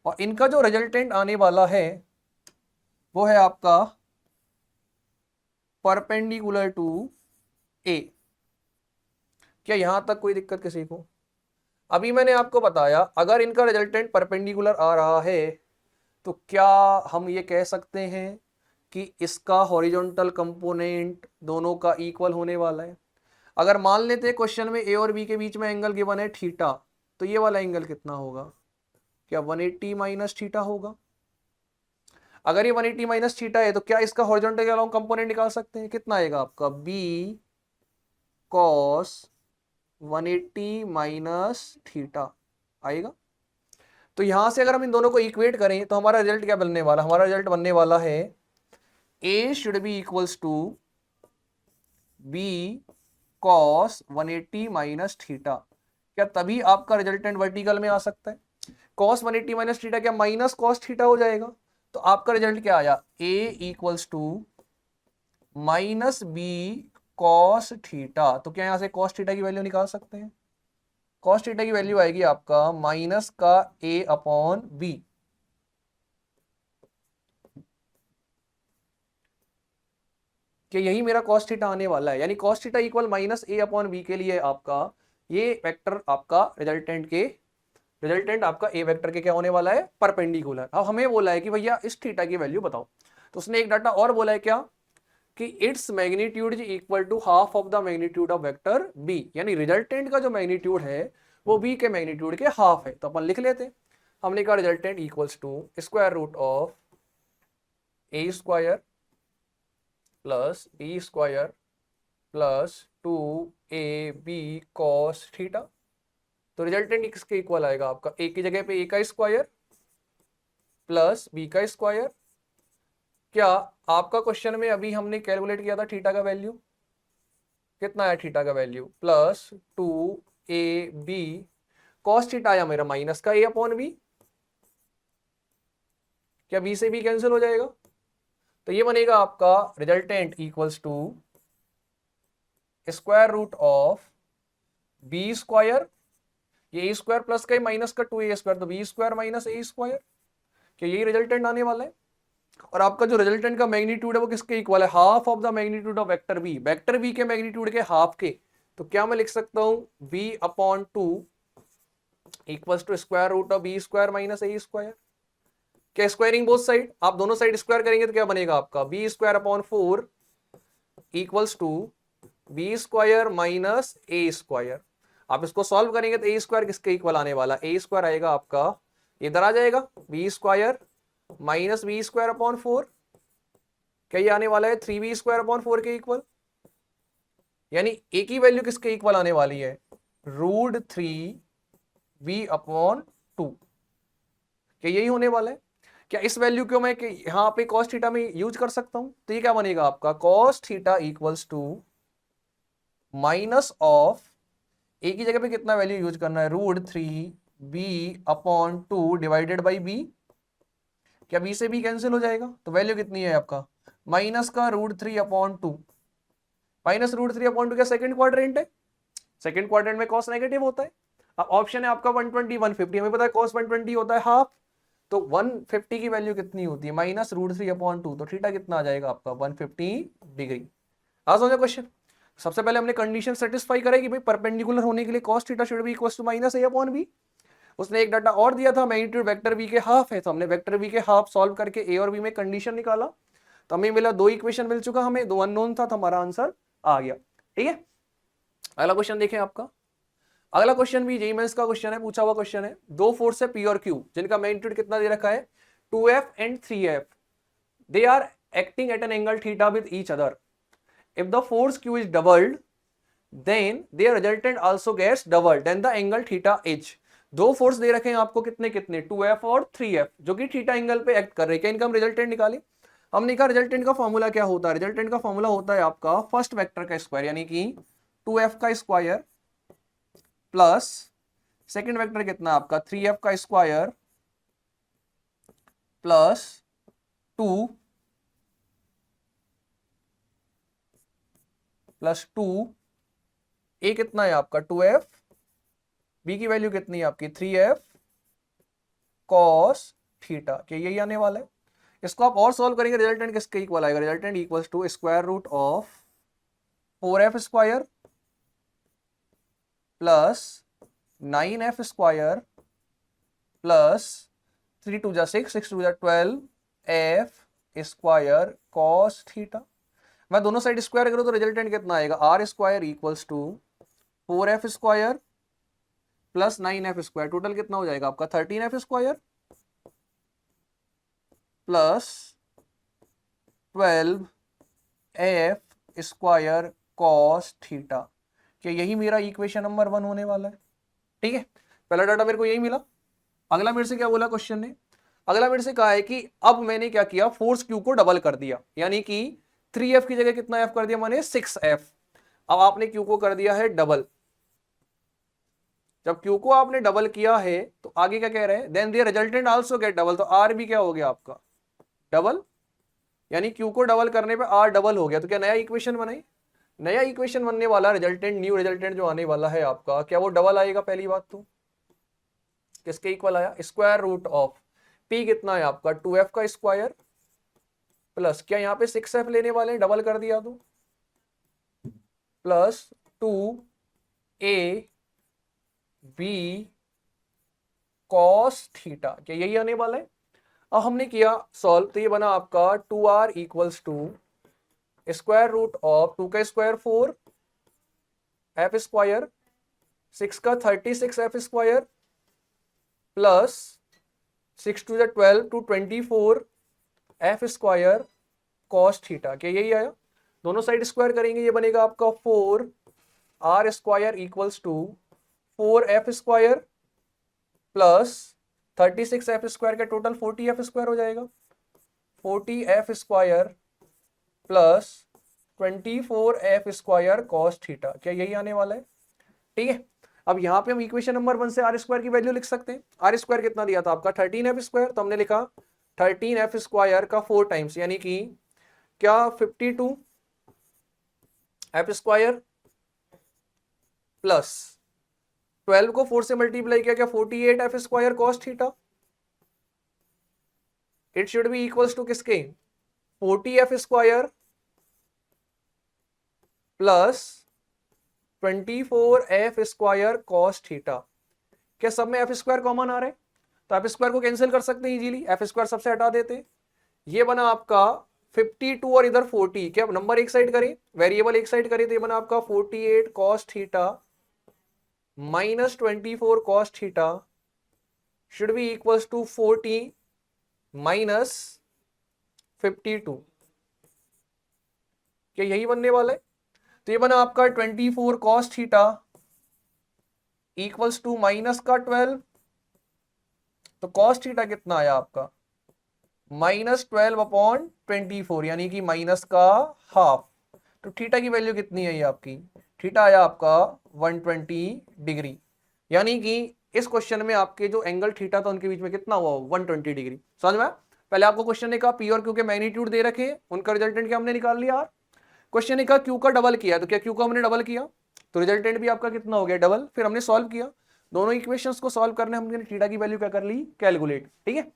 A: और इनका जो रिजल्टेंट आने वाला है वो है आपका परपेंडिकुलर टू ए। क्या यहां तक कोई दिक्कत किसी को, अभी मैंने आपको बताया अगर इनका रिजल्टेंट परपेंडिकुलर आ रहा है तो क्या हम ये कह सकते हैं कि इसका हॉरिजॉन्टल कंपोनेंट दोनों का इक्वल होने वाला है। अगर मान लेते हैं क्वेश्चन में ए और बी के बीच में एंगल गिवन है थीटा, तो ये वाला एंगल कितना होगा, क्या 180 माइनस थीटा होगा। अगर ये 180 माइनस थीटा है तो क्या इसका हॉरिजॉन्टल कंपोनेंट निकाल सकते हैं, कितना आएगा आपका बी कॉस 180 माइनस थीटा आएगा। तो यहां से अगर हम इन दोनों को इक्वेट करें तो हमारा रिजल्ट क्या बनने वाला, हमारा रिजल्ट बनने वाला है A should be equals to B cos 180 minus theta. क्या तभी आपका रिजल्टेंट वर्टिकल में आ सकता है। कॉस 180 माइनस थीटा क्या माइनस कॉस थीटा हो जाएगा, तो आपका रिजल्ट क्या आया, A equals to minus B cos theta. तो क्या यहां से कॉस थीटा की वैल्यू निकाल सकते हैं, कॉस थीटा की वैल्यू आएगी आपका माइनस का ए अपॉन बी। कि यही मेरा कॉस थीटा आने वाला है, यानी कॉस थीटा इक्वल माइनस ए अपॉन बी के लिए आपका ये वेक्टर आपका रिजल्टेंट के रिजल्टेंट आपका ए वेक्टर के क्या होने वाला है, परपेंडिकुलर। अब हमें बोला है कि भैया इस थीटा की वैल्यू बताओ, तो उसने एक डाटा और बोला है क्या कि its magnitude is equal to half of the magnitude of vector B, यानी रिजल्टेंट का जो मैग्नीट्यूड है वो बी के मैग्नीट्यूड के हाफ है। तो अपन लिख लेते हैं, हमने कहा resultant equals to square root of A square plus B square plus 2ab cos theta. तो रिजल्टेंट किसके इक्वल आएगा आपका, ए की जगह पे ए का स्क्वायर प्लस बी का स्क्वायर। क्या आपका क्वेश्चन में अभी हमने कैलकुलेट किया था थीटा का वैल्यू, कितना है थीटा का value, plus 2ab cos theta आया मेरा माइनस का ए अपॉन बी। क्या बी से बी कैंसिल हो जाएगा, तो ये बनेगा आपका resultant equals to square root of B square, ये ए स्क्वायर प्लस का माइनस का 2a स्क्वायर, तो B square minus A square. क्या यही रिजल्टेंट आने वाला है। और आपका जो रिजल्टेंट का मैग्नीट्यूड है वो किसके इक्वल है, half of the magnitude of vector B, vector B के मैग्नीट्यूड के हाफ के। तो क्या मैं लिख सकता हूं b upon 2 equals to square root of B square minus A square. क्या स्क्वायरिंग बोथ साइड, आप दोनों साइड स्क्वायर करेंगे तो क्या बनेगा आपका B square upon 4 equals to B square minus A square. आप इसको सॉल्व करेंगे तो ए स्क्वायर किसके इक्वल आने वाला, ए स्क्वायर आएगा आपका इधर आ जाएगा B square minus B square upon 4। क्या ये आने वाला है 3b स्क्वायर अपॉन 4 के इक्वल, यानी ए की वैल्यू किसके इक्वल आने वाली है, रूट 3b अपॉन 2। क्या यही होने वाला है। क्या इस वैल्यू को मैं यहां पे cos थीटा में यूज कर सकता हूं, तो ये क्या बनेगा आपका cos theta equals to minus of A की जगह पे कितना वैल्यू यूज करना है, root 3b upon 2 divided by B. क्या बी से बी कैंसिल हो जाएगा, तो वैल्यू कितनी है आपका माइनस का root 3 upon 2, minus root 3 upon 2 क्या सेकंड क्वाड्रेंट है, सेकंड क्वाड्रेंट में cos नेगेटिव होता है। अब ऑप्शन है आपका 120 150, हमें पता है cos 120 होता है हाफ, तो 150 की वैल्यू कितनी होती है माइनस रूट 3 अपॉन 2, तो थीटा कितना आ जाएगा आपका 150 डिग्री। आ समझो क्वेश्चन। सबसे पहले हमने कंडीशन सेटिस्फाई करेगी भाई परपेंडिकुलर होने के लिए cos theta should be equals to minus a upon b। उसने एक डाटा और दिया था मैग्नीट्यूड वेक्टर बी के हाफ है, तो हमने वेक्टर बी के हाफ सॉल्व करके ए और बी में कंडीशन निकाला, तो हमें मिला दो इक्वेशन मिल चुका, हमें दो अननोन था तो हमारा आंसर आ गया। ठीक है, अगला क्वेश्चन देखें आपका। अगला क्वेश्चन भी जेईई मेंस का क्वेश्चन है, पूछा हुआ क्वेश्चन है। दो फोर्स है पी और क्यू जिनका मैग्नीट्यूड कितना दे रखा है 2f and 3f, they are acting at an angle theta with each other. If the force q is doubled then their resultant also gets doubled then the angle theta h। दो force दे रखे हैं आपको कितने कितने 2f और 3f जो कि theta angle पे एक्ट कर रहे हैं। क्या इनका हम रिजल्टेंट निकाले, हमने कहा रिजल्टेंट का फॉर्मूला क्या होता है, रिजल्टेंट का फॉर्मूला होता है आपका फर्स्ट वेक्टर का स्क्वायर यानी कि 2f का स्क्वायर प्लस सेकंड वेक्टर कितना आपका 3f का स्क्वायर प्लस 2 प्लस 2 ए कितना है आपका 2f, बी की वैल्यू कितनी है आपकी 3f cos थीटा। क्या यही आने वाला है। इसको आप और सॉल्व करेंगे रिजल्टेंट किसके इक्वल आएगा, resultant equals to square root of 4f square plus 9f square plus 3 2 जा 6 6 2 जा 12 f स्क्वायर cos थीटा। मैं दोनों साइड स्क्वायर करूं तो रिजल्टेंट कितना आएगा R square equals to 4f square plus 9f square, total कितना हो जाएगा आपका 13f square plus 12f square cos theta. क्या यही मेरा इक्वेशन नंबर 1 होने वाला है। ठीक है, पहला डाटा मेरे को यही मिला। अगला मेरे से क्या बोला क्वेश्चन ने, अगला मेरे से कहा है कि अब मैंने क्या किया फोर्स क्यू को डबल कर दिया, यानी कि 3f की जगह कितना f कर दिया मैंने 6f। अब आपने क्यू को कर दिया है डबल, जब क्यू को आपने डबल किया है तो आगे क्या कह रहे हैं then the resultant also get double, तो आर भी क्या हो गया आपका डबल, यानी क्यू को डबल करने पे आर डबल हो गया। तो क्या नया इक्वेशन बनाई, नया इक्वेशन बनने वाला रिजल्टेंट, न्यू रिजल्टेंट जो आने वाला है आपका क्या वो डबल आएगा। पहली बात तो किसके इक्वल आया स्क्वायर रूट ऑफ पी कितना है आपका 2f का स्क्वायर प्लस क्या यहाँ पे 6f लेने वाले हैं डबल कर दिया तो प्लस 2ab कॉस थीटा, क्या यही आने वाला है? अब हमने किया सॉल्व, तो ये बना आपका 2r equals to square root of 2 का स्क्वायर 4 एफ स्क्वायर, 6 का 36 F square plus 6 two 12 two 24 F square cos theta, क्या यही आया? दोनों साइड स्क्वायर करेंगे, ये बनेगा आपका 4 R square equals to 4 F square plus 36 F square का टोटल 40 एफ स्क्वायर हो जाएगा, 40 F square plus 24 F square cos theta, क्या यही आने वाला है? ठीक है, अब यहां पे हम इक्वेशन नंबर 1 से आर स्क्वायर की वैल्यू लिख सकते हैं। आर स्क्वायर कितना दिया था आपका 13 एफ स्क्वायर, तो हमने लिखा 13 एफ स्क्वायर का 4 टाइम्स यानी कि क्या 52 एफ स्क्वायर प्लस 12 को 4 से मल्टीप्लाई किया, क्या 48 F square cos theta. It should be equals to किसके 40 F square plus 24 F square cos theta. क्या सब में एफ स्क्वायर कॉमन आ रहा है, तो एफ स्क्वायर को कैंसिल कर सकते हैं इजीली, एफ स्क्वायर सबसे हटा देते हैं। ये बना आपका 52 और इधर 40, क्या नंबर एक साइड करें, वेरिएबल एक साइड करें, तो ये बना आपका 48 cos theta minus 24 cos theta should be equals to 40 minus 52, क्या यही बनने वाला है? तो ये बना आपका 24 cos theta equals to minus का 12, तो कॉस थीटा कितना आया आपका माइनस 12 अपॉन 24 यानी कि माइनस का हाफ। तो थीटा की वैल्यू कितनी है ये आपकी, थीटा आया आपका 120 डिग्री, यानी कि इस क्वेश्चन में आपके जो एंगल थीटा था उनके बीच में कितना हुआ 120 डिग्री। समझ में? पहले आपको क्वेश्चन ने कहा पी और क्यू के मैग्नीट्यूड दे रखे, उनका रिजल्टेंट क्या हमने निकाल लिया। क्वेश्चन ने कहा क्यू का डबल किया, तो क्या क्यू का हमने डबल किया, तो रिजल्टेंट भी आपका कितना हो गया डबल। फिर हमने सॉल्व किया, दोनों इक्वेशंस को सॉल्व करने हमने थीटा की वैल्यू क्या कर ली कैलकुलेट। ठीक है,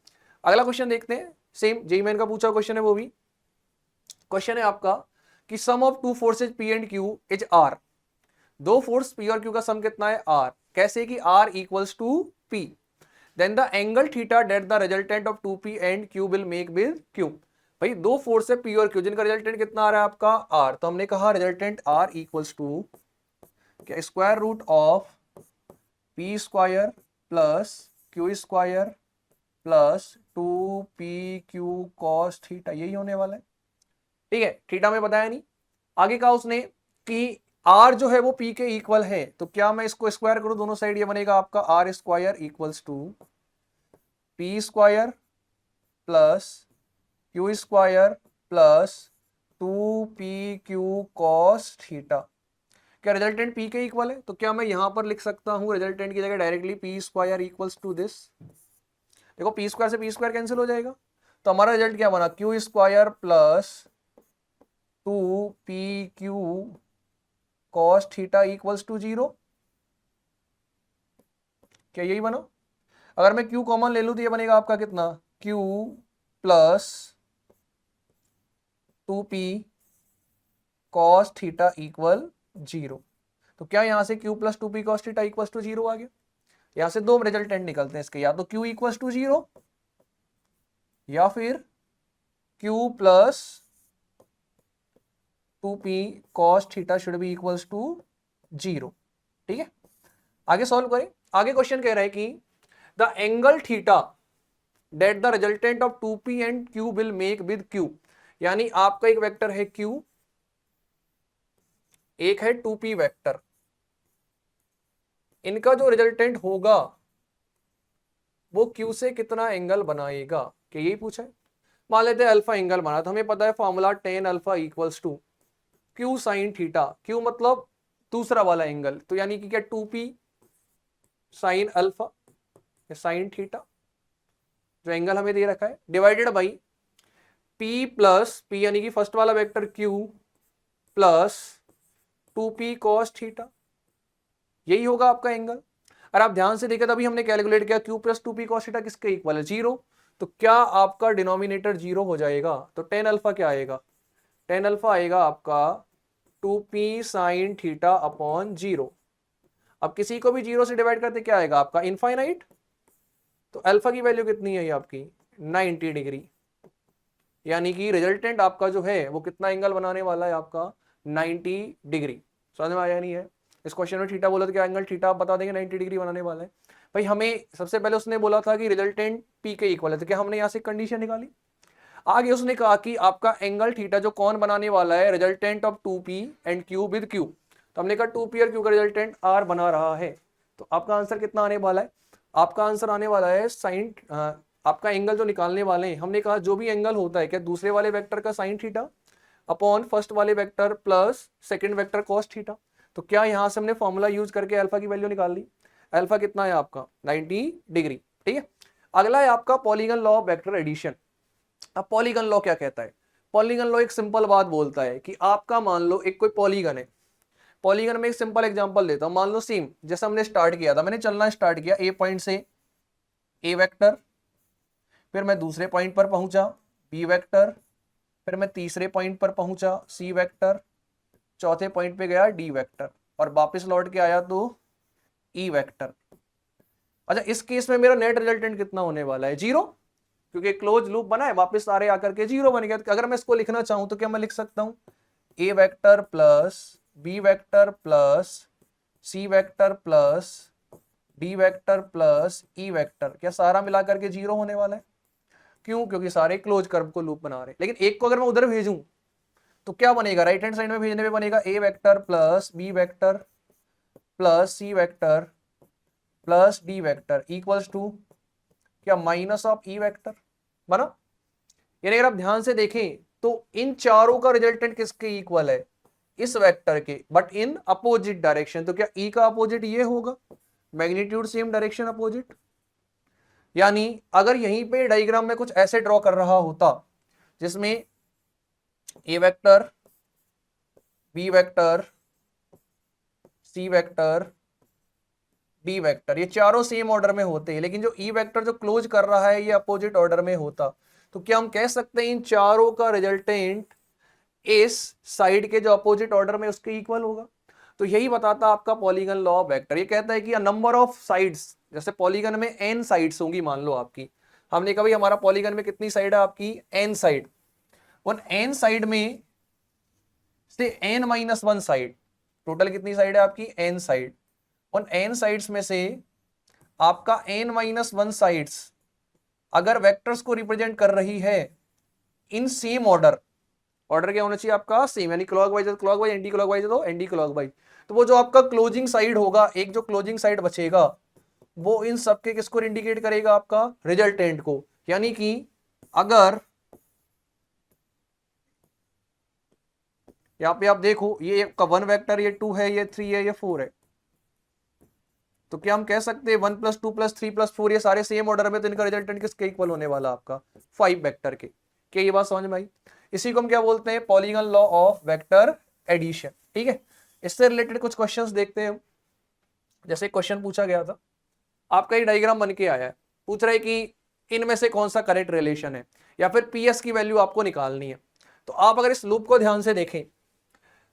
A: अगला क्वेश्चन देखते हैं, सेम जेईई मेन का पूछा क्वेश्चन है वो भी। क्वेश्चन है आपका कि sum of two forces P and Q is R, दो फोर्स पी और क्यू का सम कितना है आर, कैसे कि R equals to P, then the angle theta that the resultant of 2p and q will make with q। भाई दो force है पी और क्यू जिनका रिजल्टेंट कितना आ रहा है आपका आर, तो हमने कहा रिजल्टेंट आर इक्वल्स टू क्या square root of P square plus Q square plus 2pq cos theta, यही होने वाला है। ठीक है, थीटा में बताया नहीं, आगे कहा उसने कि आर जो है वो पी के इक्वल है, तो क्या मैं इसको स्क्वायर करूं दोनों साइड, ये बनेगा आपका R square equals to P square plus Q square plus 2pq cos theta. क्या रिजल्टेंट पी के इक्वल है, तो क्या मैं यहां पर लिख सकता हूं रिजल्टेंट की जगह directly P square equals to this. देखो पी स्क्वायर से पी स्क्वायर कैंसिल हो जाएगा, तो हमारा रिजल्ट क्या बना Q square plus 2pq cos theta equals to 0, क्या यही बना। अगर मैं q कॉमन ले लूं तो ये बनेगा आपका कितना q plus 2p cos theta equal 0, तो क्या यहां से q plus 2p cos theta equals to 0 आ गया। यहां से दो रिजल्टेंट निकलते हैं इसके, या तो q इक्वल्स टू 0 या फिर q plus 2p cos theta should be equals to 0। ठीक है, आगे सॉल्व करें। आगे क्वेश्चन कह रहा है कि the angle theta that the resultant of 2p and q will make with q, यानी आपका एक वेक्टर है q, एक है 2p वेक्टर, इनका जो रिजल्टेंट होगा वो q से कितना एंगल बनाएगा, क्या यही पूछा है। मान लेते हैं अल्फा एंगल बना, तो हमें पता है formula tan alpha equals to q sine theta, q मतलब दूसरा वाला एंगल, तो यानी कि क्या 2p sine alpha sine theta जो एंगल हमें दे रखा है divided by p plus p यानी कि फर्स्ट वाला vector q plus 2p cos theta, यही होगा आपका एंगल। और आप ध्यान से देखें तभी हमने कैलकुलेट किया q plus 2p cos theta किसके इक्वल है 0, तो क्या आपका डिनोमिनेटर 0 हो जाएगा, तो tan अल्फा क्या आएगा, tan अल्फा आएगा आपका 2p साइन थीटा अपॉन 0। अब किसी को भी 0 से डिवाइड करते क्या आएगा आपका इनफाइनाइट, तो अल्फा की वैल्यू कितनी है ये आपकी 90 डिग्री, यानी कि रिजल्टेंट आपका जो है वो कितना एंगल बनाने वाला है आपका 90 डिग्री। समझ में आया नहीं है? इस क्वेश्चन में थीटा बोला तो क्या एंगल थीटा आप बता देंगे 90 डिग्री बनाने वाला है। भाई हमें सबसे पहले उसने बोला था कि रिजल्टेंट पी के इक्वल है, तो क्या हमने यहाँ से कंडीशन निकाली। आगे उसने कहा कि आपका एंगल थीटा जो कौन बनाने वाला है, resultant of 2p and q with q। तो हमने कहा 2p और q का रिजल्टेंट r बना रहा है। तो आपका आंसर कितना आने वाला है, आपका आंसर आने वाला है साइन, आपका एंगल जो निकालने वाले हैं हमने कहा जो भी एंगल होता है क्या दूसरे वाले वेक्टर का साइन थीटा अपॉन फर्स्ट वाले vector plus second vector cos theta. तो क्या यहाँ से हमने फॉर्मूला यूज करके अल्फा की वैल्यू निकाल ली। अल्फा कितना है आपका 90 डिग्री। ठीक है, अगला है आपका polygon law of vector addition. अब पॉलीगन लॉ क्या कहता है, पॉलीगन लॉ एक सिंपल बात बोलता है कि आपका मान लो एक कोई पॉलीगन है, पॉलीगन में एक सिंपल एग्जांपल देता हूं, मान लो सेम जैसे हमने स्टार्ट किया था, मैंने चलना स्टार्ट किया ए पॉइंट से ए वेक्टर, फिर मैं दूसरे पॉइंट पर पहुंचा बी वेक्टर, फिर मैं तीसरे पॉइंट पर पहुंचा सी वेक्टर, चौथे पॉइंट पे गया डी वेक्टर और वापस लौट के आया तो ई वेक्टर। अच्छा इस केस में मेरा नेट रिजल्टेंट कितना होने वाला है, जीरो, क्योंकि क्लोज लूप बना है, वापस सारे आकर के जीरो बन गया। तो अगर मैं इसको लिखना चाहूं तो क्या मैं लिख सकता हूं A vector plus B vector plus C vector plus D vector plus E vector, क्या सारा मिलाकर के जीरो होने वाला है। क्यों, क्योंकि सारे क्लोज कर्व को लूप बना रहे हैं। लेकिन एक को अगर मैं उधर भेजूं तो क्या बनेगा, राइट हैंड साइड में भेजने पे बनेगा A vector plus B vector plus C vector plus D vector equals to क्या माइनस ऑफ ई वेक्टर बना। यानी अगर आप ध्यान से देखें तो इन चारों का रिजल्टेंट किसके इक्वल है, इस वेक्टर के, बट इन अपोजिट डायरेक्शन। तो क्या ई का अपोजिट ये होगा, मैग्नीट्यूड सेम डायरेक्शन अपोजिट। यानी अगर यहीं पे डायग्राम में कुछ ऐसे ड्रॉ कर रहा होता जिसमें A vector B vector C vector D vector ये चारों सेम ऑर्डर में होते हैं, लेकिन जो ई वेक्टर जो क्लोज कर रहा है ये अपोजिट ऑर्डर में होता, तो क्या हम कह सकते हैं इन चारों का रिजल्टेंट इस साइड के जो अपोजिट ऑर्डर में उसके इक्वल होगा। तो यही बताता आपका पॉलीगन लॉ ऑफ वेक्टर। ये कहता है कि नंबर ऑफ साइड्स, जैसे पॉलीगन में n साइड्स होंगी मान लो आपकी, हमने कहा भाई हमारा पॉलीगन में कितनी साइड है आपकी n साइड, उन n साइड में से n minus one side, total कितनी साइड है आपकी n साइड, उन n साइड्स में से आपका n माइनस वन साइड्स अगर वेक्टर्स को रिप्रेजेंट कर रही है इन सेम ऑर्डर, ऑर्डर क्या होना चाहिए आपका सेम, यानी क्लॉकवाइज क्लॉकवाइज, एंटी क्लॉकवाइज तो एंटी क्लॉकवाइज। तो वो जो आपका क्लोजिंग साइड होगा, एक जो क्लोजिंग साइड बचेगा वो इन सबके किसको इंडिकेट करेगा, आपका रिजल्टेंट को। यानी कि अगर यहाँ पे आप देखो ये आपका वन वेक्टर, ये टू है, ये थ्री है, ये फोर है, तो क्या हम कह सकते हैं 1 + 2 + 3 + 4 ये सारे सेम ऑर्डर में, तो इनका रिजल्टेंट किसके इक्वल होने वाला आपका 5 वेक्टर के। क्या ये बात समझ में आई। इसी को हम क्या बोलते हैं, polygon law of vector addition. ठीक है, इससे रिलेटेड कुछ क्वेश्चंस देखते हैं। जैसे क्वेश्चन पूछा गया था, आपका ये डायग्राम बन के आया है, पूछ रहा है कि इनमें से कौन सा करेक्ट रिलेशन है, या फिर पीएस की वैल्यू आपको निकालनी है। तो आप अगर इस लूप को ध्यान से देखें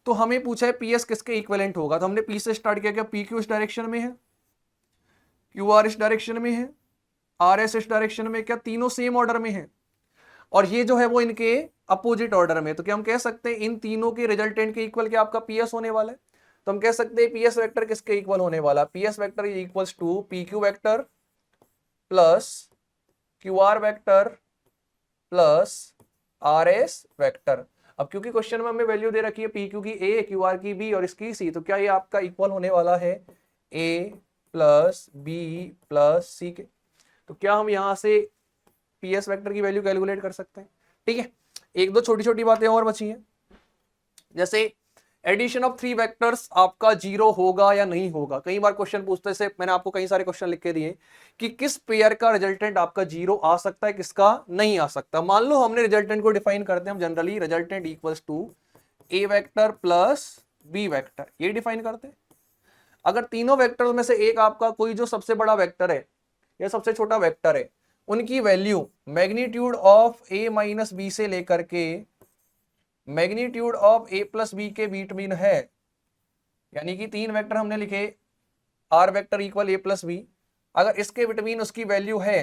A: तो हमें पूछा है पीएस किसके इक्विवेलेंट होगा, तो हमने पी से स्टार्ट किया, क्या पी क्यू इस डायरेक्शन में है, क्यू आर इस डायरेक्शन में है, आर एस इस डायरेक्शन में, क्या तीनों सेम ऑर्डर में है, और ये जो है वो इनके अपोजिट ऑर्डर में। तो क्या हम कह सकते हैं इन तीनों के रिजल्टेंट के इक्वल क्या आपका पीएस होने वाला है। तो हम कह सकते हैं पीएस वेक्टर किसके इक्वल होने वाला, PS vector equals to P Q vector plus Q R vector plus R S vector. अब क्योंकि क्वेश्चन में हमें वैल्यू दे रखी है पी क्यू की ए, क्यू आर की बी और इसकी सी, तो क्या ये आपका इक्वल होने वाला है ए प्लस बी प्लस सी के। तो क्या हम यहां से पीएस वेक्टर की वैल्यू कैलकुलेट कर सकते हैं। ठीक है, एक दो छोटी छोटी बातें और बची हैं, जैसे एडिशन ऑफ 3 वेक्टर्स आपका जीरो होगा या नहीं होगा। कई बार क्वेश्चन पूछते से मैंने आपको कई सारे क्वेश्चन लिख के दिए कि किस पेयर का रिजल्टेंट आपका जीरो आ सकता है, किसका नहीं आ सकता। मान लो हमने रिजल्टेंट को डिफाइन करते हैं हम generally, resultant equals to A vector plus B vector, ये डिफाइन करते हैं। अगर तीनों वेक्टर्स में से एक आपका कोई जो सबसे बड़ा वेक्टर है या सबसे छोटा वेक्टर है, उनकी value magnitude of A minus B से लेकर के magnitude of A plus B के बीच में है, यानी कि तीन वेक्टर हमने लिखे R vector equal A plus B, अगर इसके बिटवीन उसकी वैल्यू है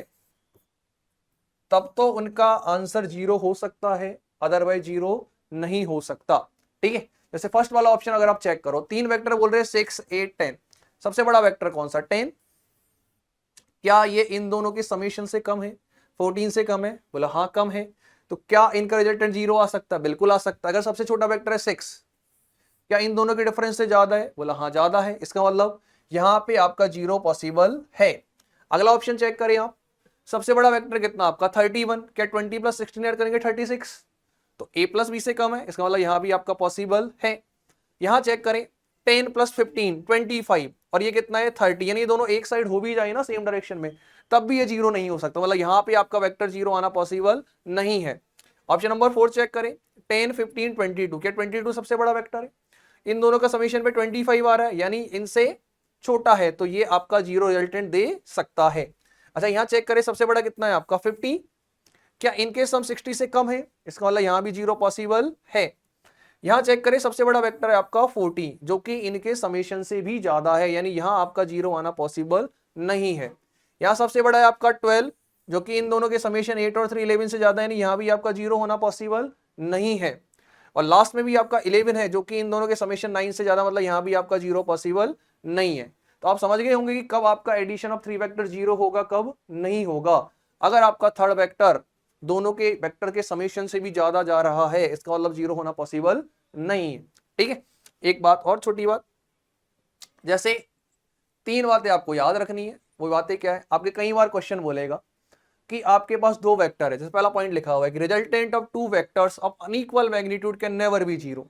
A: तब तो उनका आंसर 0 हो सकता है, अदरवाइज 0 नहीं हो सकता। ठीक है, जैसे फर्स्ट वाला ऑप्शन अगर आप चेक करो, 3 वेक्टर बोल रहे हैं 6, 8, 10, सबसे बड़ा वेक्टर कौन सा 10, क्या ये इन दोनों के समेशन से कम है, 14 से कम है, बोला हाँ कम है, तो क्या इनका रिजल्टेंट 0 आ सकता है, बिल्कुल आ सकता है। अगर सबसे छोटा वेक्टर है 6, क्या इन दोनों के डिफरेंस से ज्यादा है, बोला हाँ ज्यादा है, इसका मतलब यहां पे आपका 0 पॉसिबल है। अगला ऑप्शन चेक करें आप, सबसे बड़ा वेक्टर कितना आपका 31, क्या 20 प्लस 16 ऐड करेंगे 36, तो a प्लस बी से कम है, इसका मतलब यहां भी आपका पॉसिबल है। यहां चेक करें 10 प्लस 15 25 और ये कितना है 30, यानी ये दोनों एक साइड हो भी जाए ना सेम डायरेक्शन में, तब भी ये 0 नहीं हो सकता, मतलब यहां पे आपका वेक्टर 0 आना पॉसिबल नहीं है। ऑप्शन नंबर 4 चेक करें 10 15 22, क्या 22 सबसे बड़ा वेक्टर है, इन दोनों का समीशन पे 25 आ रहा है, यानी इनसे छोटा है, तो ये आपका 0 रिजल्टेंट दे सकता है। अच्छा यहां चेक करें सबसे बड़ा कितना है आपका 50, क्या इनके सम 60 से कम है, इसका मतलब यहां भी 0 पॉसिबल है। यहां चेक करें सबसे बड़ा वेक्टर है आपका 40, जो कि इनके समेशन से भी ज्यादा है, यानी यहां आपका 0 आना पॉसिबल नहीं है। यहां सबसे बड़ा है आपका 12, जो कि इन दोनों के समेशन 8 और 3 11 से ज्यादा है, यानी यहां भी आपका 0 होना पॉसिबल नहीं है। और लास्ट में भी आपका 11 है, जो कि इन दोनों के समेशन 9 से ज्यादा, मतलब यहां भी आपका 0 पॉसिबल नहीं है। तो आप समझ गए होंगे कि कब आपका एडिशन ऑफ 3 वेक्टर 0 होगा, कब नहीं होगा। अगर आपका थर्ड वेक्टर दोनों के वेक्टर के समेशन से भी ज्यादा जा रहा है, इसका मतलब 0 होना पॉसिबल नहीं है। ठीक है, एक बात और छोटी बात, जैसे 3 बातें आपको याद रखनी है, वो बातें क्या है, आपके कई बार क्वेश्चन बोलेगा कि आपके पास 2 वेक्टर है, जैसे पहला पॉइंट लिखा हुआ है कि resultant of 2 vectors of unequal magnitude can never be 0,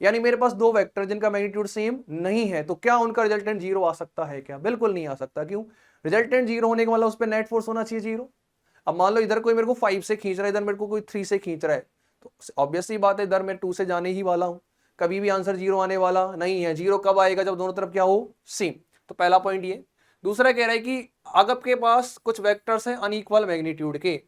A: यानी मेरे पास 2 वेक्टर जिनका मैग्नीट्यूड सेम नहीं है, तो क्या उनका रिजल्टेंट 0 आ सकता है, क्या बिल्कुल नहीं आ सकता। क्यों, रिजल्टेंट 0 होने का मतलब उस पर नेट फोर्स होना चाहिए 0। अब मान लो इधर कोई मेरे को 5 से खींच रहा है, इधर मेरे को कोई 3 से खींच रहा है, तो ऑब्वियस सी बात है इधर मैं 2 से जाने ही वाला हूं, कभी भी आंसर 0 आने वाला नहीं है। 0 कब आएगा, जब दोनों तरफ क्या हो सेम। तो पहला पॉइंट ये। दूसरा कह रहा है कि अगर आपके पास कुछ वेक्टर्स हैं अनइक्वल मैग्नीट्यूड के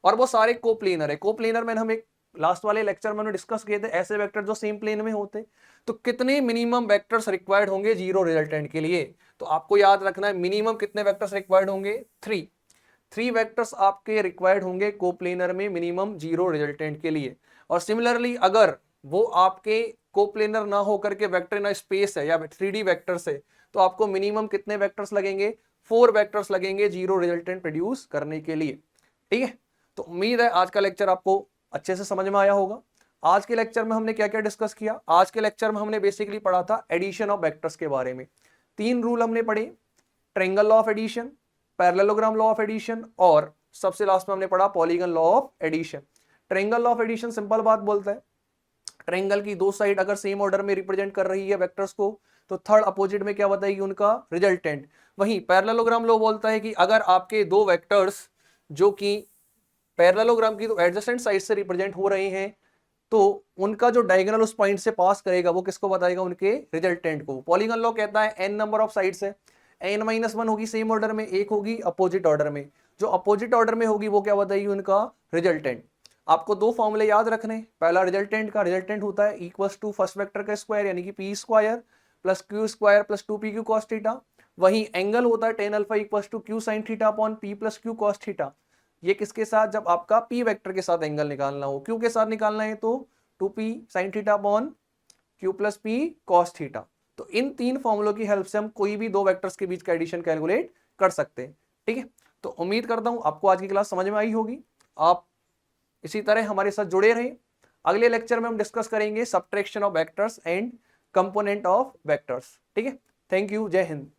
A: और वो सारे कोप्लेनर है, कोप्लेनर में हम एक लास्ट वाले लेक्चर में डिस्कस किए थे, ऐसे वेक्टर जो सेम प्लेन में होते, तो कितने मिनिमम वेक्टर्स रिक्वायर्ड होंगे 0 रिजल्टेंट के लिए। तो आपको याद रखना है मिनिमम कितने वेक्टर्स रिक्वायर्ड होंगे, 3 वेक्टर्स आपके रिक्वायर्ड होंगे कोप्लेनर में मिनिमम 0 रिजल्टेंट के लिए। और सिमिलरली अगर वो आपके कोप्लेनर ना होकर के वेक्टर इन स्पेस है या 3D वेक्टर्स है, तो आपको मिनिमम कितने वेक्टर्स लगेंगे, 4 वेक्टर्स लगेंगे 0 रिजल्टेंट प्रोड्यूस करने के लिए। ठीक है, तो उम्मीद है आज का लेक्चर आपको अच्छे से समझ में आया होगा। आज के लेक्चर में हमने क्या क्या डिस्कस किया, आज के लेक्चर में हमने बेसिकली पढ़ा था एडिशन ऑफ वेक्टर्स के बारे में। 3 रूल हमने पढ़े, triangle law of addition, parallelogram law of addition, और सबसे लास्ट में हमने पढ़ा polygon law of addition. Triangle law of addition simple बात बोलता है, ट्रायंगल की 2 साइड अगर सेम ऑर्डर में रिप्रेजेंट कर रही है वेक्टर्स को, तो थर्ड अपोजिट में क्या बताएगी उनका रिजल्टेंट। वहीं पैरेललोग्राम लॉ बोलता है कि अगर आपके 2 वेक्टर्स जो कि पैरेललोग्राम की तो एडजेसेंट साइड से रिप्रेजेंट हो रहे हैं, तो उनका जो डायगोनल उस पॉइंट से पास करेगा वो किसको बताएगा, उनके रिजल्टेंट को। पॉलीगन लॉ कहता है n नंबर ऑफ साइड्स है, n-1 होगी सेम ऑर्डर में, एक होगी अपोजिट ऑर्डर में, जो अपोजिट ऑर्डर में होगी वो क्या बताएगी उनका रिजल्टेंट। आपको 2 फॉर्मूले याद रखने, पहला रिजल्टेंट का, रिजल्टेंट होता है इक्वल्स टू फर्स्ट वेक्टर का स्क्वायर यानी कि P square plus Q square plus 2pq cos theta. वहीं एंगल होता है tan alpha equals to q sin theta upon p plus q cos theta. ये किसके साथ, जब आपका p वेक्टर के साथ एंगल निकालना हो, q के साथ निकालना है तो 2p sin theta upon q plus p cos theta. तो इन 3 फॉर्मूलों की हेल्प से हम कोई भी 2 वेक्टर्स के बीच का एडिशन कैलकुलेट कर सकते हैं। ठीक है, तो उम्मीद करता हूं आपको आज की क्लास समझ में आई होगी। आप इसी तरह हमारे साथ जुड़े रहें। अगले लेक्चर में हम डिस्कस करेंगे subtraction of vectors and component of vectors. ठीक है, थैंक यू, जय हिंद।